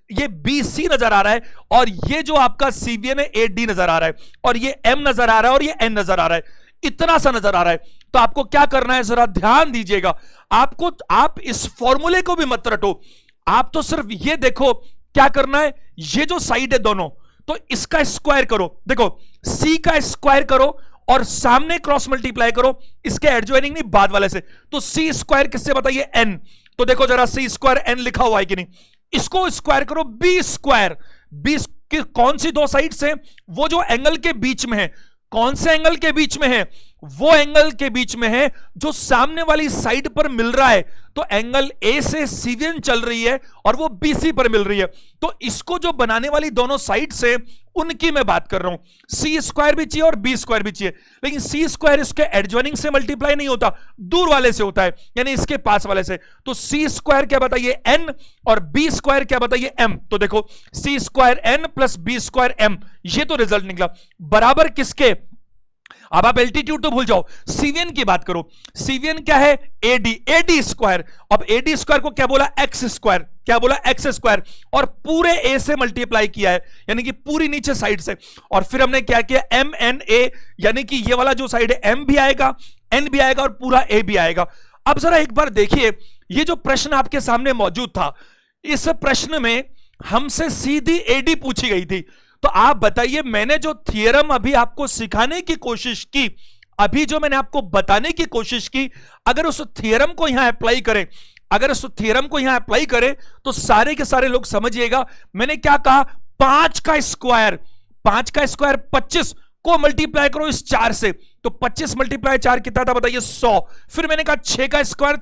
Speaker 1: ये बी सी नजर आ रहा है, और ये जो आपका सीवीएन है ए डी नजर आ रहा है, और ये एम नजर आ रहा है, और ये एन नजर आ रहा है, इतना सा नजर आ रहा है। तो आपको क्या करना है, जरा ध्यान दीजिएगा। आप इस फॉर्मूले को भी मत रटो, आप तो सिर्फ ये देखो क्या करना है, ये जो साइड है दोनों, तो इसका स्क्वायर करो। देखो सी का स्क्वायर करो और सामने क्रॉस मल्टीप्लाई करो, इसके एडजॉइनिंग नहीं बाद वाले से। तो सी स्क्वायर किससे बताइए, एन। तो देखो जरा सी स्क्वायर एन लिखा हुआ है कि नहीं, इसको स्क्वायर करो बी स्क्वायर। बी की कौन सी दो साइड से, वो जो एंगल के बीच में है। कौन से एंगल के बीच में है, वो एंगल के बीच में है जो सामने वाली साइड पर मिल रहा है। तो एंगल ए से सीवीएन चल रही है और वो बीसी पर मिल रही है। तो इसको जो बनाने वाली दोनों साइड से, उनकी मैं बात कर रहा हूं। सी स्क्वायर भी चाहिए और बी स्क्वायर भी चाहिए, लेकिन सी स्क्वायर इसके एडजॉइनिंग से मल्टीप्लाई नहीं होता, दूर वाले से होता है, यानी इसके पास वाले से। तो सी स्क्वायर क्या बताइए, एन, और बी स्क्वायर क्या बताइए, एम। तो देखो C square N plus B square M, ये तो रिजल्ट निकला बराबर किसके। अब आप एल्टीट्यूड तो भूल जाओ, सीवीएन की बात करो। सीवीएन क्या है, एडी, एडी स्क्वायर। अब एडी स्क्वायर को क्या बोला, एक्स स्क्वायर। क्या बोला, एक्स स्क्वायर, और पूरे ए से मल्टीप्लाई किया है, यानी कि पूरी नीचे साइड से। और फिर हमने क्या किया, एम एन ए, यानी कि ये वाला जो साइड है एम भी आएगा, एन भी आएगा, और पूरा ए भी आएगा। अब जरा एक बार देखिए, ये जो प्रश्न आपके सामने मौजूद था, इस प्रश्न में हमसे सीधी एडी पूछी गई थी। तो आप बताइए, मैंने जो थियरम अभी आपको सिखाने की कोशिश की, अभी जो मैंने आपको बताने की कोशिश की, अगर उस थियरम को यहां अप्लाई करें, अगर उस थियरम को यहां अप्लाई करें, तो सारे के सारे लोग समझिएगा मैंने क्या कहा। 5 का स्क्वायर 25 को मल्टीप्लाई करो इस 4 से, तो 25 मल्टीप्लाई 4 कितना था बताइए, 100। फिर मैंने कहा 6 का स्क्वायर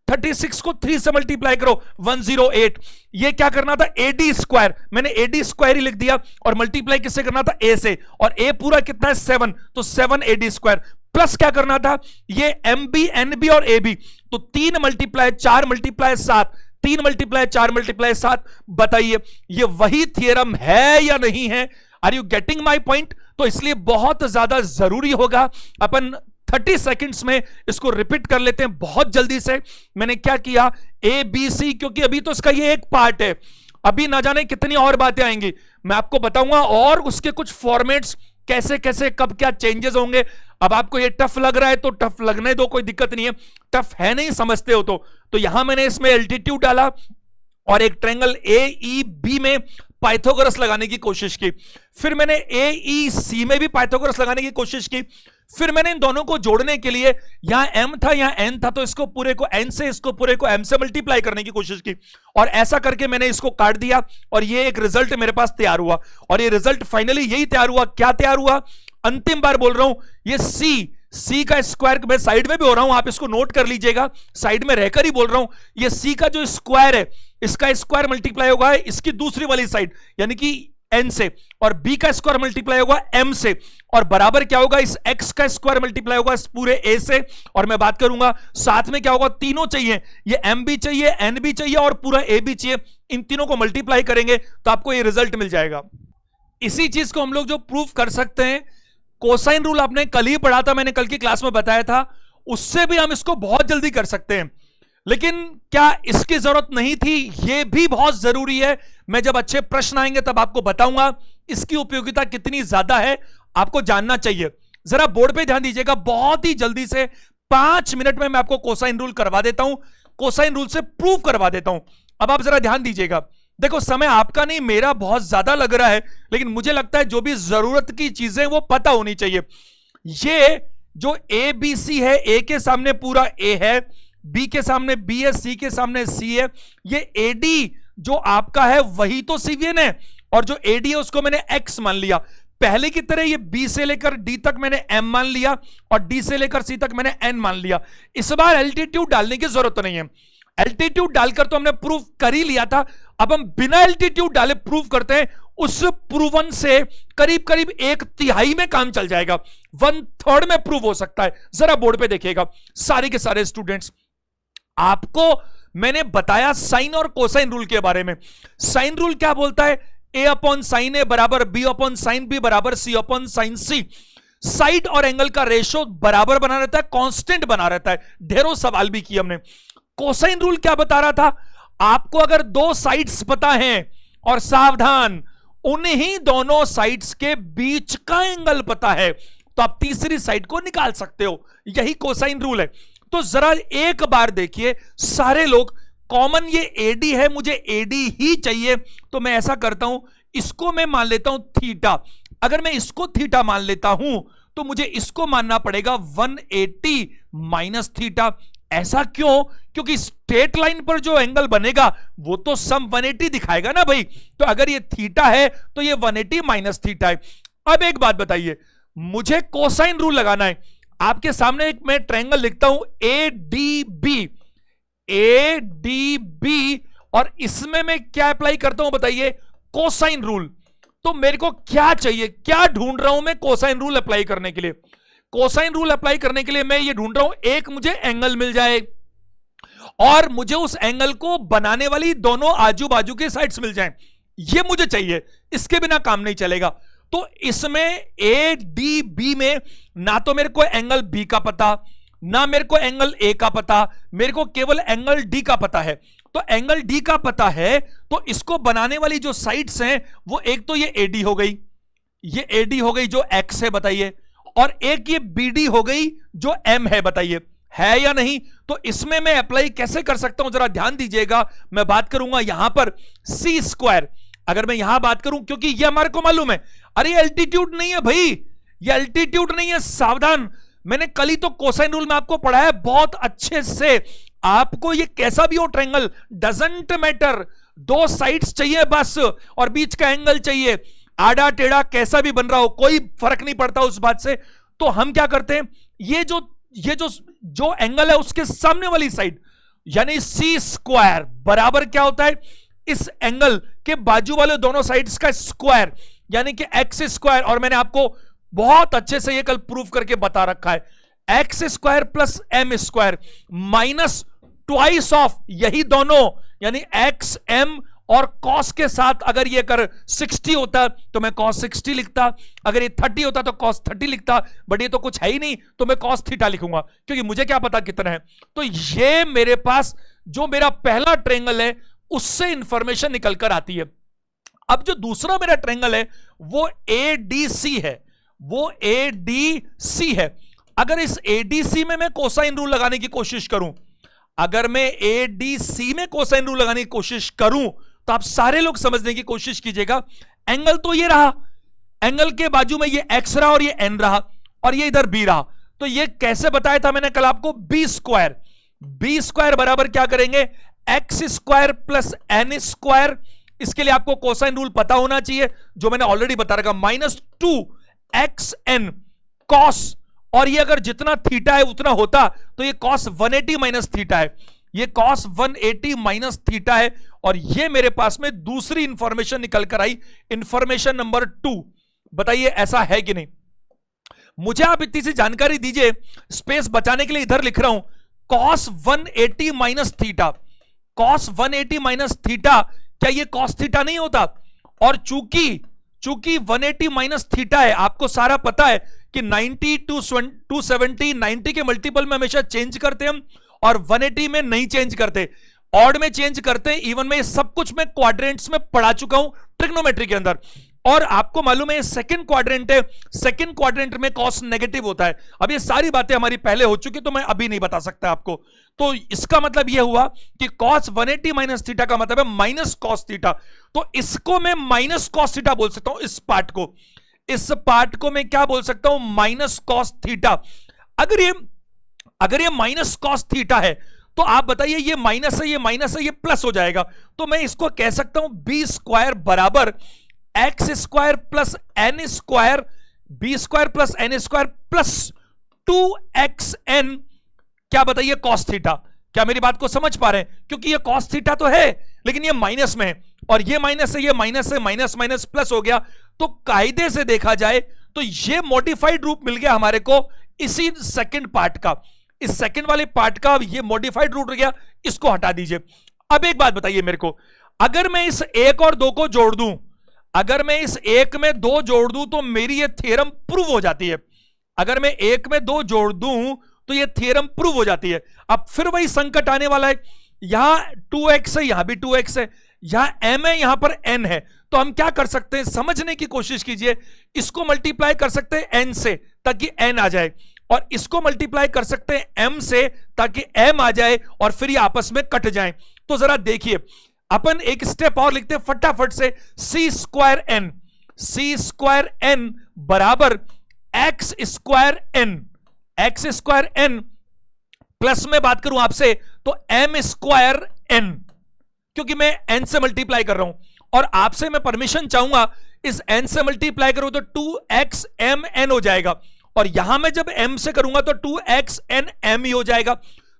Speaker 1: 36 को 3 से मल्टीप्लाई करो 108। ये क्या करना था, एडी स्क्वायर, मैंने एडी स्क्वायर ही लिख दिया, और मल्टीप्लाई किससे करना था, ए से, और ए पूरा कितना है 7, तो 7 एडी स्क्वायर। प्लस क्या करना था, ये एम बी एन बी और ए बी, तो 3 मल्टीप्लाई 4 मल्टीप्लाई 7, 3 मल्टीप्लाई 4 मल्टीप्लाई 7। बताइए ये वही थियरम है या नहीं है। Are you getting my point. तो इसलिए बहुत ज्यादा जरूरी होगा अपन 30 सेकंड्स में इसको रिपीट कर लेते हैं बहुत जल्दी से। मैंने क्या किया, ए बी सी, क्योंकि अभी तो इसका ये एक पार्ट है, अभी ना जाने कितनी और बातें आएंगी, मैं आपको बताऊंगा, और उसके कुछ फॉर्मेट्स कैसे कैसे कब क्या चेंजेस होंगे। अब आपको ये टफ लग रहा है तो टफ लगने दो, कोई दिक्कत नहीं है। टफ है नहीं, समझते हो तो यहां मैंने इसमें एल्टीट्यूड डाला और एक ट्रायंगल ए ई बी में पाइथागोरस लगाने की कोशिश की। फिर मैंने ए ई सी में भी पाइथागोरस लगाने की कोशिश की। फिर मैंने इन दोनों को जोड़ने के लिए, यहां एम था यहां एन था, तो इसको पूरे को एन से, इसको पूरे को एम से मल्टीप्लाई करने की कोशिश की, और ऐसा करके मैंने इसको काट दिया, और ये एक रिजल्ट मेरे पास तैयार हुआ। और ये रिजल्ट फाइनली यही तैयार हुआ। क्या तैयार हुआ, अंतिम बार बोल रहा हूं, ये सी का स्क्वायर, मैं साइड में भी हो रहा हूं, आप इसको नोट कर लीजिएगा, साइड में रहकर ही बोल रहा हूं। ये सी का जो स्क्वायर है, इसका स्क्वायर मल्टीप्लाई होगा इसकी दूसरी वाली साइड, यानी कि एन से, और बी का स्क्वायर मल्टीप्लाई होगा एम से, और बराबर क्या होगा, इस एक्स का स्क्वायर मल्टीप्लाई होगा इस पूरे ए से। और मैं बात करूंगा साथ में क्या होगा, तीनों चाहिए, ये एम भी चाहिए, एन भी चाहिए, और पूरा ए भी चाहिए। इन तीनों को मल्टीप्लाई करेंगे तो आपको ये रिजल्ट मिल जाएगा। इसी चीज को हम लोग जो प्रूफ कर सकते हैं, कोसाइन रूल आपने कल ही पढ़ा था, मैंने कल की क्लास में बताया था, उससे भी हम इसको बहुत जल्दी कर सकते हैं। लेकिन क्या इसकी जरूरत नहीं थी, यह भी बहुत जरूरी है। मैं जब अच्छे प्रश्न आएंगे तब आपको बताऊंगा इसकी उपयोगिता कितनी ज्यादा है, आपको जानना चाहिए। जरा बोर्ड पे ध्यान दीजिएगा, बहुत ही जल्दी से 5 मिनट में मैं आपको कोसाइन रूल करवा देता हूं, कोसाइन रूल से प्रूव करवा देता हूं। अब आप जरा ध्यान दीजिएगा, देखो समय आपका नहीं मेरा बहुत ज्यादा लग रहा है, लेकिन मुझे लगता है जो भी जरूरत की चीजें वो पता होनी चाहिए। ये जो ए बी सी है, ए के सामने पूरा ए है, बी के सामने बी है, सी के सामने सी है, ये एडी जो आपका है वही तो सीवीएन है, और जो एडी है उसको मैंने एक्स मान लिया। पहले की तरह ये बी से लेकर डी तक मैंने एम मान लिया, और डी से लेकर सी तक मैंने एन मान लिया। इस बार एल्टीट्यूड डालने की जरूरत नहीं है, एल्टीट्यूड डालकर तो हमने प्रूफ कर ही लिया था। अब हम बिना एल्टीट्यूड डाले प्रूफ करते हैं, उस प्रूवन से करीब करीब 1/3 में काम चल जाएगा, 1/3 में प्रूव हो सकता है। जरा बोर्ड पे देखिएगा सारे के सारे स्टूडेंट्स, आपको मैंने बताया साइन और कोसाइन रूल के बारे में। साइन रूल क्या बोलता है? ए अपॉन साइन ए बराबर बी अपॉन साइन बी बराबर सी अपॉन साइन सी। साइड और एंगल का रेशो बराबर बना रहता है, कांस्टेंट बना रहता है। ढेरों सवाल भी किए हमने। कोसाइन रूल क्या बता रहा था? आपको अगर दो साइड्स पता हैं, और सावधान, उन्हीं दोनों साइड्स के बीच का एंगल पता है, तो आप तीसरी साइड को निकाल सकते हो। यही कोसाइन रूल है। तो जरा एक बार देखिए, सारे लोग कॉमन ये एडी है, मुझे एडी ही चाहिए, तो मैं ऐसा करता हूं, इसको मैं मान लेता हूं थीटा। अगर मैं इसको थीटा मान लेता हूं तो मुझे इसको मानना पड़ेगा 180 माइनस थीटा। ऐसा क्यों? क्योंकि स्ट्रेट लाइन पर जो एंगल बनेगा वो तो सम 180 दिखाएगा ना भाई। तो अगर ये थीटा है तो ये 180 माइनस थीटा है। अब एक बात बताइए, मुझे कोसाइन रूल लगाना है। आपके सामने एक मैं ट्रायंगल लिखता हूं ADB, ADB, और इसमें मैं क्या अप्लाई करता हूं बताइए? Cosine rule. तो मेरे को क्या चाहिए, क्या ढूंढ रहा हूं मैं कोसाइन रूल अप्लाई करने के लिए? कोसाइन रूल अप्लाई करने के लिए मैं ये ढूंढ रहा हूं, एक मुझे एंगल मिल जाए और मुझे उस एंगल को बनाने वाली दोनों आजू बाजू के साइड्स मिल जाएं। ये मुझे चाहिए, इसके बिना काम नहीं चलेगा। तो इसमें ADB में ना तो मेरे को एंगल B का पता, ना मेरे को एंगल A का पता, मेरे को केवल एंगल D का पता है। तो एंगल D का पता है, तो इसको बनाने वाली जो साइड्स हैं वो एक तो ये AD हो गई, ये AD हो गई जो X है बताइए, और एक ये BD हो गई जो M है बताइए, है या नहीं? तो इसमें मैं अप्लाई कैसे कर सकता हूं, जरा ध्यान दीजिएगा। मैं बात करूंगा यहां पर C स्क्वायर। अगर मैं यहां बात करूं, क्योंकि ये हमारे को मालूम है, अरे ये एल्टीट्यूड नहीं है भाई, ये एल्टीट्यूड नहीं है, सावधान। मैंने कल ही तो कोसाइन रूल में आपको पढ़ाया बहुत अच्छे से। आपको ये कैसा भी हो ट्रायंगल, डजंट मैटर, दो साइड्स चाहिए बस, और बीच का एंगल चाहिए। आड़ा टेढ़ा कैसा भी बन रहा हो, कोई फर्क नहीं पड़ता उस बात से। तो हम क्या करते हैं, ये जो एंगल है उसके सामने वाली साइड, यानी C स्क्वायर बराबर क्या होता है? इस एंगल के बाजू वाले दोनों साइड्स का स्क्वायर, यानी कि एक्स स्क्वायर। और मैंने आपको बहुत अच्छे से ये कल प्रूफ करके बता रखा है, X square plus M square minus twice of यही दोनों, यानी एक्स एम और कॉस के साथ। अगर ये कर 60 होता तो मैं कॉस 60 लिखता, अगर ये 30 होता तो कॉस 30 लिखता, बट ये तो कुछ है ही नहीं तो मैं कॉस थीटा लिखूंगा, क्योंकि मुझे क्या पता कितना है। तो ये मेरे पास जो मेरा पहला ट्रायंगल है उससे इंफॉर्मेशन निकल कर आती है। अब जो दूसरा मेरा ट्रायंगल है वो ADC है, वो ADC है। अगर इस ADC में मैं कोसाइन रूल लगाने की कोशिश करूं, अगर मैं ADC में कोसाइन रूल लगाने की कोशिश करूं, तो आप सारे लोग समझने की कोशिश कीजिएगा। एंगल तो ये रहा, एंगल के बाजू में ये x रहा और ये n रहा, और ये इधर b रहा। तो ये कैसे बताया था मैंने कल आपको? b square. b स्क्वायर बराबर क्या करेंगे? X square plus N square. इसके लिए आपको कोसाइन रूल पता होना चाहिए, जो मैंने ऑलरेडी बता रखा, -2xn कॉस, और ये अगर जितना थीटा है उतना होता तो ये कॉस 180 माइनस थीटा है, ये कॉस 180 माइनस थीटा है। और ये मेरे पास में दूसरी इंफॉर्मेशन निकल कर आई, इंफॉर्मेशन नंबर 2। बताइए ऐसा है कि नहीं? मुझे आप इतनी सी जानकारी दीजिए, स्पेस बचाने के लिए इधर लिख रहा हूं cos 180 minus theta. Cos 180 minus theta, क्या ये कॉस थीटा नहीं होता? और चूंकि 180 माइनस थीटा है, आपको सारा पता है कि 90 टू 270, 90 के मल्टीपल में हमेशा चेंज करते हैं हम, और 180 में नहीं चेंज करते, ऑड में चेंज करते हैं, इवन में। ये सब कुछ मैं क्वाड्रेंट्स में पढ़ा चुका हूं ट्रिग्नोमेट्री के अंदर। और आपको मालूम है ये सेकंड क्वाड्रेंट है, सेकंड क्वाड्रेंट में कॉस नेगेटिव होता है। अब ये सारी बातें हमारी पहले हो चुकी, तो मैं अभी नहीं बता सकता आपको। तो इसका मतलब यह हुआ कि cos 180 माइनस थीटा का मतलब है माइनस कॉस थीटा। तो इसको मैं माइनस कॉस थीटा बोल सकता हूं, इस पार्ट को, इस पार्ट को मैं क्या बोल सकता हूं? Minus cos theta. अगर ये माइनस कॉस थीटा है, तो आप बताइए ये माइनस है, ये माइनस है, ये प्लस हो जाएगा। तो मैं इसको कह सकता हूं बी स्क्वायर बराबर X square plus N square, B square plus N square plus 2xn, क्या बताइए? Cos theta. क्या मेरी बात को समझ पा रहे हैं? क्योंकि ये कॉस थीटा तो है, लेकिन ये माइनस में है, और ये माइनस है, ये माइनस है, माइनस माइनस प्लस हो गया। तो कायदे से देखा जाए तो ये मॉडिफाइड रूप मिल गया हमारे को इसी सेकंड पार्ट का। इस सेकंड वाले पार्ट का ये मॉडिफाइड रूट गया, इसको हटा दीजिए। अब एक बात बताइए मेरे को, अगर मैं इस 1 और 2 को जोड़ दूं, अगर मैं इस 1 में 2 जोड़ दूं तो मेरी ये थ्योरम प्रूव हो जाती है। अगर मैं 1 में 2 जोड़ दूं तो ये थ्योरम प्रूव हो जाती है। अब फिर वही संकट आने वाला है, यहां 2x है, यहां भी 2x है, यहां m है, यहां पर n है। तो हम क्या कर सकते हैं, समझने की कोशिश कीजिए। इसको मल्टीप्लाई कर सकते हैं n से ताकि n आ जाए, और इसको मल्टीप्लाई कर सकते हैं m से ताकि m आ जाए, और फिर ये आपस में कट जाएं। तो जरा देखिए, अपन एक स्टेप और लिखते हैं फटाफट से, c स्क्वायर n बराबर x स्क्वायर n प्लस में बात करूं आपसे तो m स्क्वायर n, क्योंकि मैं n से मल्टीप्लाई कर रहा हूं और आपसे मैं परमिशन चाहूंगा इस n से मल्टीप्लाई करूं तो 2x m n हो जाएगा, और यहां मैं जब m से करूंगा तो 2x n m ही हो जाएगा।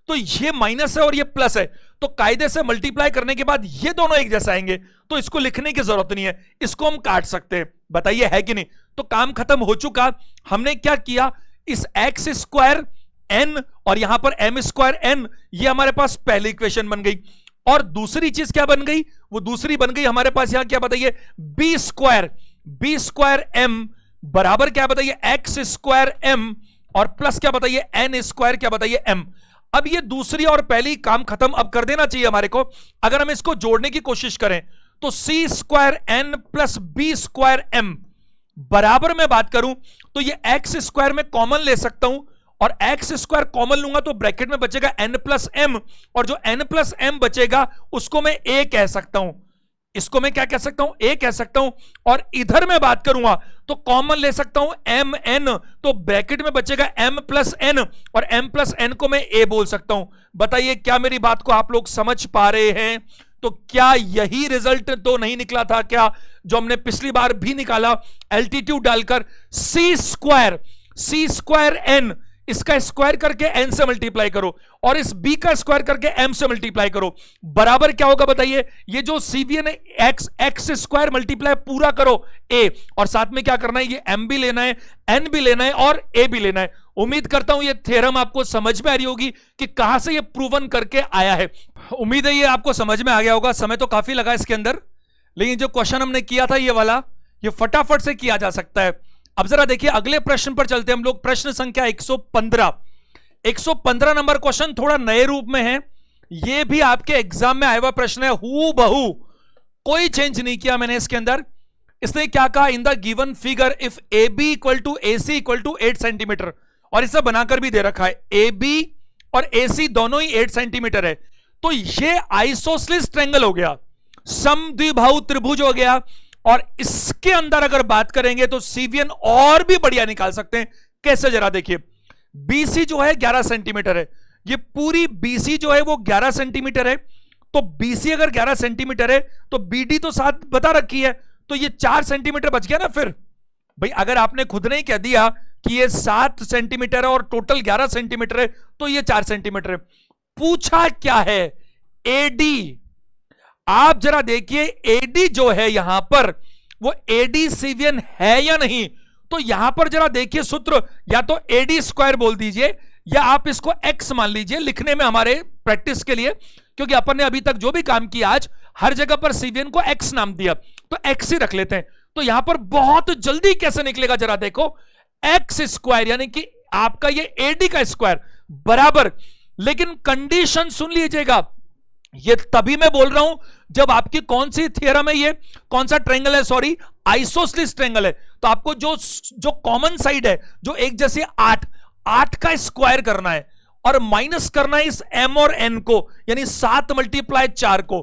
Speaker 1: तो ये माइनस है और ये प्लस है, तो कायदे से मल्टीप्लाई करने के बाद ये दोनों एक जैसे आएंगे, तो इसको लिखने की जरूरत नहीं है, इसको हम काट सकते हैं। बताइए है कि नहीं? तो काम खत्म हो चुका। हमने क्या किया, इस x स्क्वायर n और यहां पर m स्क्वायर n, ये हमारे पास पहली इक्वेशन बन गई। और दूसरी चीज क्या बन गई, वो दूसरी बन गई हमारे पास यहां क्या बताइए, b स्क्वायर m बराबर क्या बताइए, x स्क्वायर m और प्लस क्या बताइए, n स्क्वायर क्या बताइए m। अब ये दूसरी और पहली काम खत्म, अब कर देना चाहिए हमारे को। अगर हम इसको जोड़ने की कोशिश करें तो c square n plus b square m बराबर में बात करूं तो ये x स्क्वायर में कॉमन ले सकता हूं, और x स्क्वायर कॉमन लूंगा तो ब्रैकेट में बचेगा n प्लस m, और जो n प्लस m बचेगा उसको मैं a कह सकता हूं, इसको मैं क्या कह सकता हूं, a कह सकता हूं। और इधर मैं बात करूंगा तो कॉमन ले सकता हूं m n, तो ब्रैकेट में बचेगा m प्लस n, और m प्लस n को मैं a बोल सकता हूं। बताइए क्या मेरी बात को आप लोग समझ पा रहे हैं? तो क्या यही रिजल्ट तो नहीं निकला था क्या जो हमने पिछली बार भी निकाला, एल्टीट्यूड डालकर c स्क्वायर n, इसका स्क्वायर करके n से मल्टीप्लाई करो और इस b का स्क्वायर करके m से मल्टीप्लाई करो, बराबर क्या होगा बताइए, ये जो cvn है x स्क्वायर मल्टीप्लाई पूरा करो a, और साथ में क्या करना है, ये m भी लेना है, n भी लेना है और a भी लेना है। उम्मीद करता हूं ये थ्योरम आपको समझ में आ रही होगी कि कहां से ये प्रूवन करके आया है। उम्मीद है ये आपको समझ में आ गया होगा। समय तो काफी लगा इसके अंदर, लेकिन जो क्वेश्चन हमने किया था ये वाला, ये फटाफट से किया जा सकता है। अब जरा देखिए अगले प्रश्न पर चलते हैं हम लोग, प्रश्न संख्या 115 नंबर क्वेश्चन थोड़ा नए रूप में है, ये भी आपके एग्जाम में आया हुआ प्रश्न है, हूबहू कोई चेंज नहीं किया मैंने इसके अंदर। इसने क्या कहा, in the given figure if A B equal to A C equal to 8 centimetre, और इसे बनाकर भी दे रखा है, ए बी और ए सी दोनों ही 8 सेंटीमीटर है, तो ये आइसोसेलेस ट्रायंगल हो गया, समद्विबाहु त्रिभुज हो गया। और इसके अंदर अगर बात करेंगे तो सीवीएन और भी बढ़िया निकाल सकते हैं। कैसे, जरा देखिए, बीसी जो है 11 सेंटीमीटर है, ये पूरी बीसी जो है वो 11 सेंटीमीटर है, तो बीसी अगर 11 सेंटीमीटर है तो बीडी तो 7 बता रखी है, तो ये 4 सेंटीमीटर बच गया ना। फिर भाई अगर आपने खुद ने कह दिया कि ये 7 सेंटीमीटर है और टोटल 11 सेंटीमीटर है तो ये 4 सेंटीमीटर है। पूछा क्या है, एडी। आप जरा देखिए एडी जो है यहां पर वो एडी सीवीएन है या नहीं, तो यहां पर जरा देखिए सूत्र, या तो एडी स्क्वायर बोल दीजिए या आप इसको एक्स मान लीजिए लिखने में हमारे प्रैक्टिस के लिए, क्योंकि अपन ने अभी तक जो भी काम किया आज हर जगह पर सीवीएन को एक्स नाम दिया, तो एक्स ही रख लेते हैं। तो यहां पर बहुत जल्दी कैसे निकलेगा, जरा देखो, एक्स स्क्वायर यानी कि आपका ये एडी का स्क्वायर बराबर, लेकिन कंडीशन सुन लीजिएगा, ये तभी मैं बोल रहा हूं जब आपकी कौन सी थ्योरम है, ये कौन सा ट्रायंगल है, सॉरी आइसोसेलेस ट्रायंगल है, तो आपको जो कॉमन साइड है, जो एक जैसे 8 का स्क्वायर करना है और माइनस करना है इस m और n को, यानी 7 मल्टीप्लाई 4 को,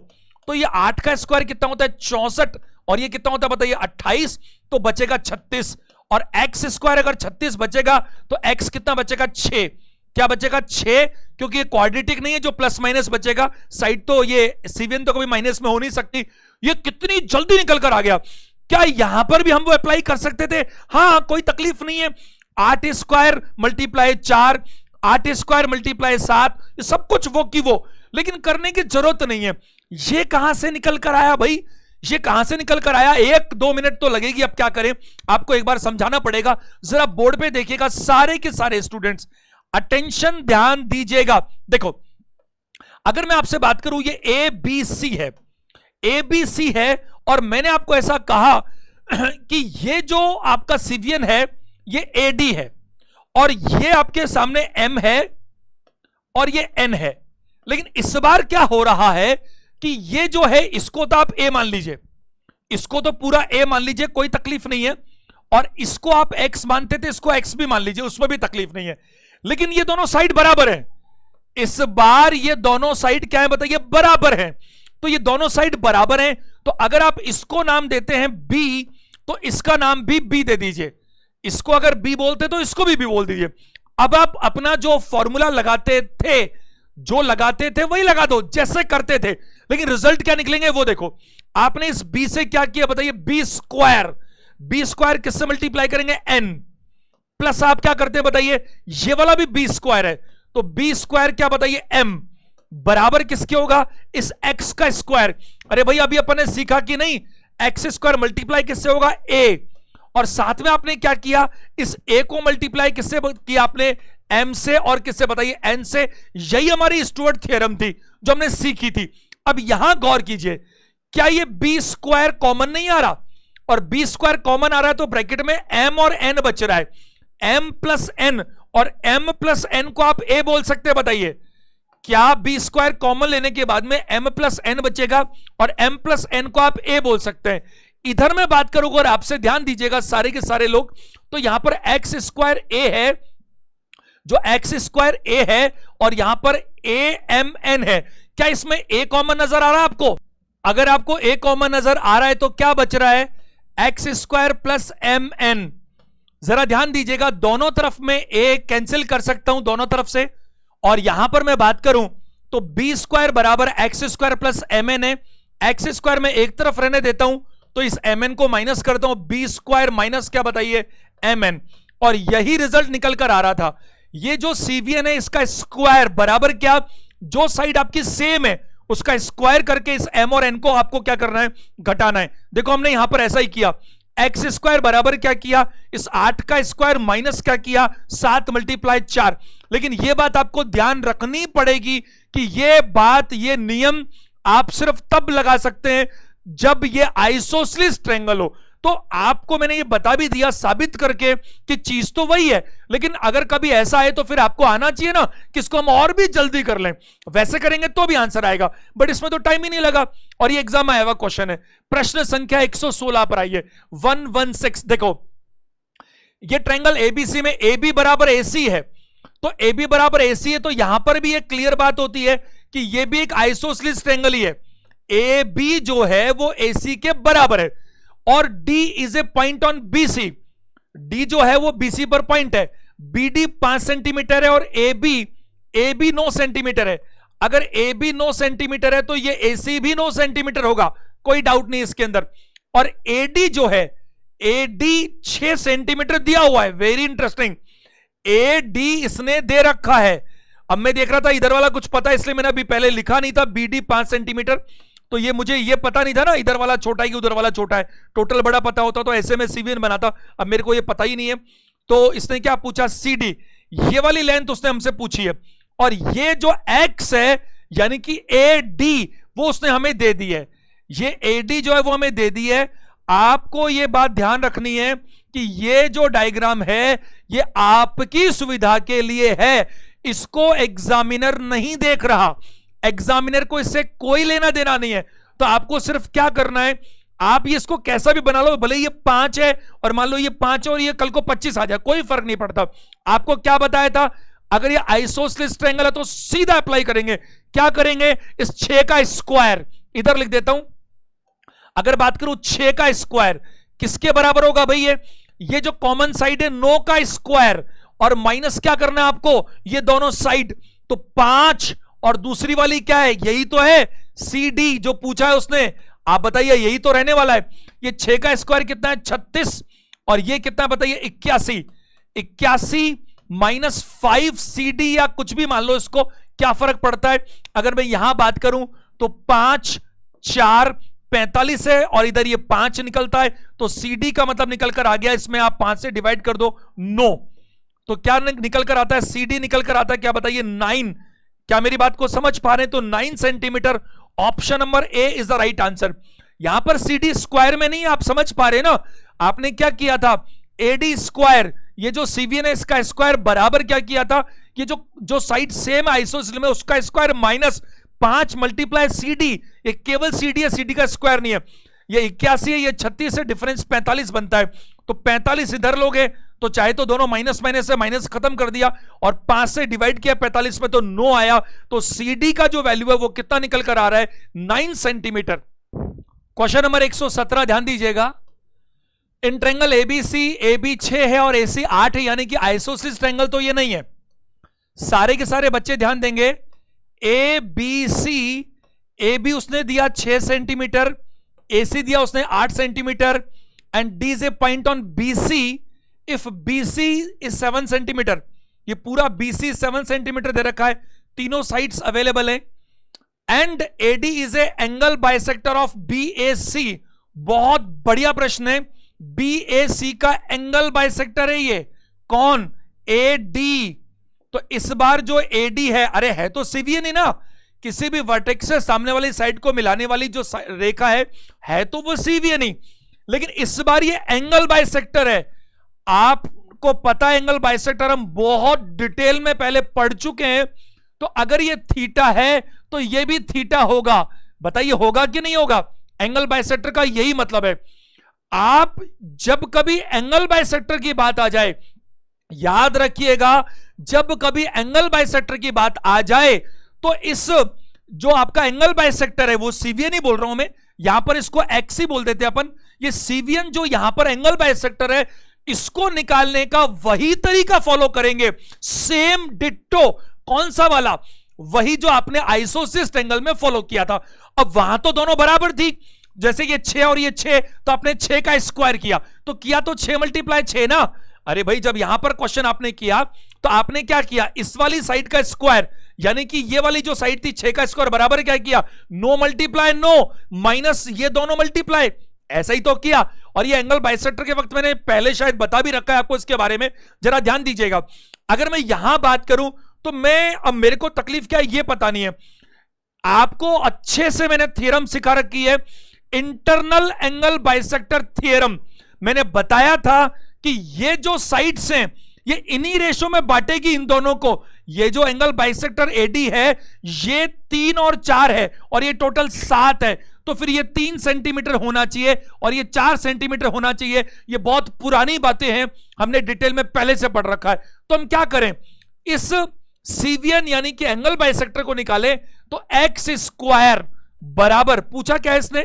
Speaker 1: तो ये 8 का स्क्वायर कितना होता है 64, और ये कितना होता है बताइए 28, तो बचेगा 36, और x स्क्वायर अगर 36 बचेगा तो x कितना बचेगा 6, क्या बचेगा 6, क्योंकि ये क्वाड्रेटिक नहीं है, जो प्लस माइनस बचेगा साइड, तो ये सीवीएन तो कभी माइनस में हो नहीं सकती। ये कितनी जल्दी निकल कर आ गया। क्या यहां पर भी हम वो अप्लाई कर सकते थे? हाँ, कोई तकलीफ नहीं है, 8 स्क्वायर मल्टीप्लाई 4, 8 स्क्वायर मल्टीप्लाई 7, ये सब कुछ वो की वो, लेकिन करने की जरूरत नहीं है। ये कहां से निकल कर आया भाई, ये कहां से निकल कर आया? 1-2 मिनट तो लगेगी, अब क्या करें, आपको एक बार समझाना पड़ेगा। जरा बोर्ड पे देखिएगा, सारे के सारे स्टूडेंट्स अटेंशन, ध्यान दीजिएगा। देखो, अगर मैं आपसे बात करूं, ये ए बी सी है, ए बी सी है, और मैंने आपको ऐसा कहा कि ये जो आपका सीवीएन है ये एडी है, और ये आपके सामने एम है और ये एन है। लेकिन इस बार क्या हो रहा है कि ये जो है इसको तो आप ए मान लीजिए, इसको तो पूरा ए मान लीजिए, कोई तकलीफ नहीं है, और इसको आप एक्स मानते थे, इसको एक्स भी मान लीजिए, उसमें भी तकलीफ नहीं है। लेकिन ये दोनों साइड बराबर है, इस बार ये दोनों साइड क्या है बताइए, बराबर है। तो ये दोनों साइड बराबर हैं, तो अगर आप इसको नाम देते हैं बी, तो इसका नाम भी बी दे दीजिए। इसको अगर बी बोलते तो इसको भी बी बोल दीजिए। अब आप अपना जो फॉर्मूला लगाते थे, जो लगाते थे वही लगा दो जैसे करते थे, लेकिन रिजल्ट क्या निकलेंगे वो देखो। आपने इस बी से क्या किया बताइए, बी स्क्वायर, बी स्क्वायर किससे मल्टीप्लाई करेंगे, एन, प्लस आप क्या करते हैं बताइए, ये वाला भी बी स्क्वायर है, तो बी स्क्वायर क्या बताइए, एम, बराबर किसके होगा, इस एक्स का स्क्वायर। अरे भाई अभी अपन ने सीखा कि नहीं, एक्स स्क्वायर मल्टीप्लाई किससे होगा, ए, और साथ में आपने क्या किया, इस ए को मल्टीप्लाई किससे किया आपने, एम से, और किससे बताइए, एन से। यही हमारी स्टुअर्ट थ्योरम थी जो हमने सीखी थी। अब यहां गौर कीजिए, क्या ये बी स्क्वायर कॉमन नहीं आ रहा, और बी स्क्वायर कॉमन आ रहा है तो ब्रैकेट में एम और एन बच रहा है, एम प्लस एन, और एम प्लस एन को आप ए बोल सकते हैं, बताइए क्या बी स्क्वायर कॉमन लेने के बाद में एम प्लस एन बचेगा, और एम प्लस एन को आप ए बोल सकते हैं। इधर मैं बात करूंगा, और आपसे ध्यान दीजिएगा सारे के सारे लोग, तो यहां पर एक्स स्क्वायर ए है, जो एक्स स्क्वायर ए है, और यहां पर ए एम एन है। क्या इसमें ए कॉमन नजर आ रहा है आपको, अगर आपको ए कॉमन नजर आ रहा है तो क्या बच रहा है, X square plus M N. जरा ध्यान दीजिएगा, दोनों तरफ में ए कैंसिल कर सकता हूं दोनों तरफ से, और यहां पर मैं बात करूं तो बी स्क्वायर बराबर X square plus M N है। एक्स स्क्वायर में एक तरफ रहने देता हूं, तो इस एम एन को माइनस करता हूं, बी स्क्वायर माइनस क्या बताइए, एम एन, और यही रिजल्ट निकल कर आ रहा था। ये जो सीवीएन है इसका स्क्वायर बराबर क्या, जो साइड आपकी सेम है उसका स्क्वायर करके इस एम और एन को आपको क्या करना है, घटाना है। देखो हमने यहां पर ऐसा ही किया, एक्स स्क्वायर बराबर क्या किया, इस 8 का स्क्वायर माइनस क्या किया, 7 मल्टीप्लाई 4। लेकिन यह बात आपको ध्यान रखनी पड़ेगी कि यह बात, यह नियम आप सिर्फ तब लगा सकते हैं जब यह आइसोसेलेस ट्रायंगल हो। तो आपको मैंने ये बता भी दिया साबित करके कि चीज तो वही है, लेकिन अगर कभी ऐसा है तो फिर आपको आना चाहिए ना कि इसको हम और भी जल्दी कर लें, वैसे करेंगे तो भी आंसर आएगा, बट इसमें तो टाइम ही नहीं लगा। और ये एग्जाम आया हुआ क्वेश्चन है, प्रश्न संख्या 116 पर आइए, 116। देखो ये ट्रायंगल एबीसी में ए बी बराबर एसी है, तो ए बी बराबर एसी है, तो यहां पर भी एक क्लियर बात होती है कि ये भी एक आइसोसेलेस ट्रायंगल ही है। ए बी जो है वो एसी के बराबर है, और D is a point on BC, D जो है वो BC पर पॉइंट है, BD 5 सेंटीमीटर है, और AB 9 सेंटीमीटर है। अगर AB 9 सेंटीमीटर है तो ये AC भी 9 सेंटीमीटर होगा, कोई डाउट नहीं इसके अंदर। और AD जो है, AD 6 सेंटीमीटर दिया हुआ है, वेरी इंटरेस्टिंग, AD इसने दे रखा है। अब मैं देख रहा था इधर वाला कुछ पता है, इसलिए मैंने अभी पहले लिखा नहीं था BD 5 सेंटीमीटर, तो ये मुझे ये पता नहीं था ना, इधर वाला छोटा है कि उधर वाला छोटा है, टोटल बड़ा पता होता तो ऐसे में सीवीएन बनाता। अब मेरे को ये पता ही नहीं है, तो इसने क्या पूछा, CD, ये वाली लेंथ उसने हमसे पूछी है, और ये जो X है यानी कि AD वो उसने हमें दे दी है, ये AD जो है वो हमें दे दी है। आपको ये बात ध्यान रखनी है कि ये जो डायग्राम है ये आपकी सुविधा के लिए है, इसको एग्जामिनर नहीं देख रहा, एग्जामिनर को इससे कोई लेना देना नहीं है। तो आपको सिर्फ क्या करना है, आप ये इसको कैसा भी बना लो, भले ये 5 है और मान लो ये 5 और ये कल को 25 आ जाए, कोई फर्क नहीं पड़ता। आपको क्या बताया था, अगर ये आइसोसेलेस ट्रायंगल है तो सीधा अप्लाई करेंगे, क्या करेंगे, इस 6 का स्क्वायर, इधर लिख देता हूं, अगर बात करूं 6 का स्क्वायर किसके बराबर होगा भाई, ये जो कॉमन साइड है 9 का स्क्वायर, और माइनस क्या करना है आपको, ये दोनों साइड, तो 5 और दूसरी वाली क्या है, यही तो है CD जो पूछा है उसने, आप बताइए यही तो रहने वाला है। ये 6 का स्क्वायर कितना है, 36, और ये कितना बताइए, 81, 81 माइनस 5 CD या कुछ भी मान लो इसको, क्या फर्क पड़ता है। अगर मैं यहां बात करूं तो 5 4 45 है, और इधर ये 5 निकलता है, तो CD का मतलब निकल कर आ गया, इसमें आप 5 से डिवाइड कर दो 9, तो क्या निकल कर आता है? CD निकल कर आता है क्या, बताइए? 9। क्या मेरी बात को समझ पा रहे हैं? तो 9 centimetre, option number A is the right answer. यहां पर CD स्क्वायर में नहीं, आप समझ पा रहे हैं ना? आपने क्या किया था? AD स्क्वायर, ये जो CVN है इसका स्क्वायर बराबर क्या किया था? ये जो साइड सेम है आइसोसेलेस में उसका स्क्वायर माइनस 5 मल्टीप्लाई CD। ये केवल CD है, CD का स्क्वायर नहीं है। ये 81 है, ये 36 है, डिफरेंस 45 बनता है। तो 45 इधर लोगे तो चाहे तो दोनों माइनस माइनस से माइनस खत्म कर दिया और 5 से डिवाइड किया 45 में तो 9 आया। तो CD का जो वैल्यू है वो कितना निकल कर आ रहा है? 9 सेंटीमीटर। क्वेश्चन नंबर 117 ध्यान दीजिएगा। इन ट्रायंगल ABC, AB 6 है और AC 8 है, यानी कि आइसोसेलेस ट्रायंगल तो ये नहीं है। सारे के सारे बच्चे ध्यान देंगे। ABC, AB उसने दिया 6 सेंटीमीटर, AC दिया उसने 8 centimetre, and D is a point on BC if BC is 7 centimetre. ये पूरा BC 7 सेंटीमीटर दे रखा है, तीनों साइड्स अवेलेबल है। And AD is A angle bisector of BAC। बहुत बढ़िया प्रश्न है। BAC का एंगल बाइसेक्टर है ये कौन? AD। तो इस बार जो AD है, अरे है तो CVN ही ना, किसी भी वर्टेक्स से सामने वाली साइड को मिलाने वाली जो रेखा है तो वो CVN ही, लेकिन इस बार ये एंगल बाइसेक्टर है। आपको पता है एंगल बाइसेक्टर हम बहुत डिटेल में पहले पढ़ चुके हैं। तो अगर ये थीटा है तो ये भी थीटा होगा। बताइए होगा कि नहीं होगा? एंगल बाइसेक्टर का यही मतलब है। आप जब कभी एंगल बाइसेक्टर की बात आ जाए, याद रखिएगा, जब कभी एंगल बाइसेक्टर की बात आ जाए तो इस जो आपका एंगल बाइसेक्टर है वो CVN ही बोल रहा हूं मैं, यहां पर इसको X ही बोल देते हैं अपन। ये CVN जो यहां पर एंगल बाइसेक्टर है, इसको निकालने का वही तरीका फॉलो करेंगे, सेम डिट्टो। कौन सा वाला? वही जो आपने आइसोसेलेस ट्रायंगल में फॉलो किया था। अब वहां तो दोनों बराबर थी, जैसे ये 6 और ये 6, तो आपने 6 का स्क्वायर किया तो 6 मल्टीप्लाई 6 ना। अरे भाई जब यहां पर क्वेश्चन आपने किया तो आपने क्या किया? इस वाली साइड का स्क्वायर, यानी कि ये वाली जो साइड थी 6 का स्क्वायर बराबर क्या किया? 9 मल्टीप्लाई 9 माइनस ये दोनों मल्टीप्लाई, ऐसा ही तो किया। और ये एंगल बाइसेक्टर के वक्त मैंने पहले शायद बता भी रखा है आपको इसके बारे में, जरा ध्यान दीजिएगा। अगर मैं यहां बात करूं तो अब मेरे को तकलीफ क्या है ये पता नहीं है। आपको अच्छे से मैंने थ्योरम सिखा रखी है, इंटरनल एंगल बाइसेक्टर थ्योरम। मैंने बताया था कि ये जो साइड्स हैं ये इन्हीं रेशो में बांटेगी इन दोनों को। ये जो एंगल बाइसेक्टर AD है ये 3 और 4 है और ये टोटल 7 है, तो फिर ये 3 सेंटीमीटर होना चाहिए और ये 4 सेंटीमीटर होना चाहिए। ये बहुत पुरानी बातें हैं, हमने डिटेल में पहले से पढ़ रखा है। तो हम क्या करें? इस CVN यानी कि एंगल बाइसेक्टर को निकालें तो X स्क्वायर बराबर, पूछा क्या है इसने?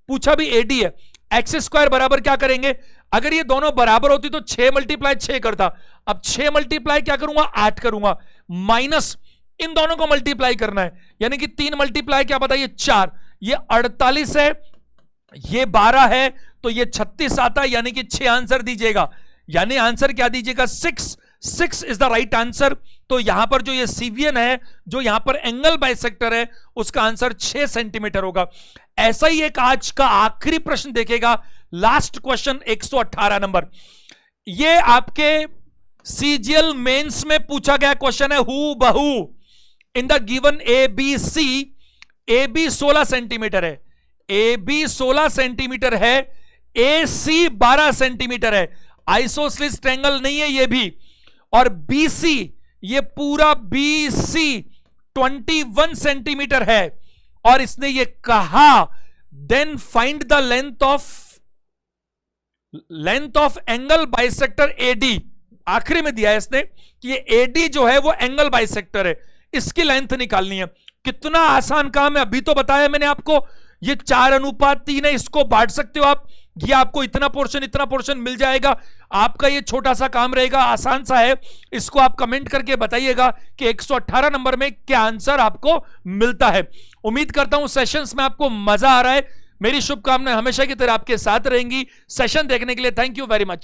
Speaker 1: पूछा भी AD है। X स्क्वायर बराबर क्या करेंगे? अगर ये दोनों बराबर होती तो 6 मल्टीप्लाई 6 करता। अब 6 मल्टीप्लाई क्या करूंगा? 8 करूंगा, माइनस इन दोनों को मल्टीप्लाई करना है, यानी कि 3 मल्टीप्लाई क्या बताइए? 4। ये 48 है, ये 12 है, तो ये 36 आता है, यानी कि 6 आंसर दीजिएगा। यानी आंसर क्या दीजिएगा? 6 इज द राइट आंसर। तो यहां पर जो ये CVN है, जो यहां पर एंगल बाइसेक्टर है, उसका आंसर 6 सेंटीमीटर होगा। ऐसा ही एक आज का आखिरी प्रश्न देखेगा, लास्ट क्वेश्चन 118 नंबर। ये आपके CGL मेंस में पूछा गया क्वेश्चन है हु बहू। इन the given ABC, AB 16 centimetre है, AB 16 सेंटीमीटर है, AC 12 सेंटीमीटर है, आइसोसेलेस ट्रायंगल नहीं है ये भी। और BC, ये पूरा BC 21 सेंटीमीटर है। और इसने ये कहा then find the length of angle bisector AD। आखिरी में दिया है इसने कि ये AD जो है वो एंगल बाइसेक्टर है, इसकी लेंथ निकालनी है। कितना आसान काम है, अभी तो बताया मैंने आपको। ये 4:3 है, इसको बांट सकते हो आप। ये आपको इतना पोर्शन मिल जाएगा। आपका ये छोटा सा काम रहेगा, आसान सा है। इसको आप कमेंट करके बताइएगा कि 118 नंबर में क्या आंसर आपको मिलता है। उम्मीद करता हूं सेशंस में आपको मजा आ रहा है। मेरी शुभकामनाएं हमेशा की तरह आपके साथ रहेंगी। सेशन देखने के लिए थैंक यू वेरी मच।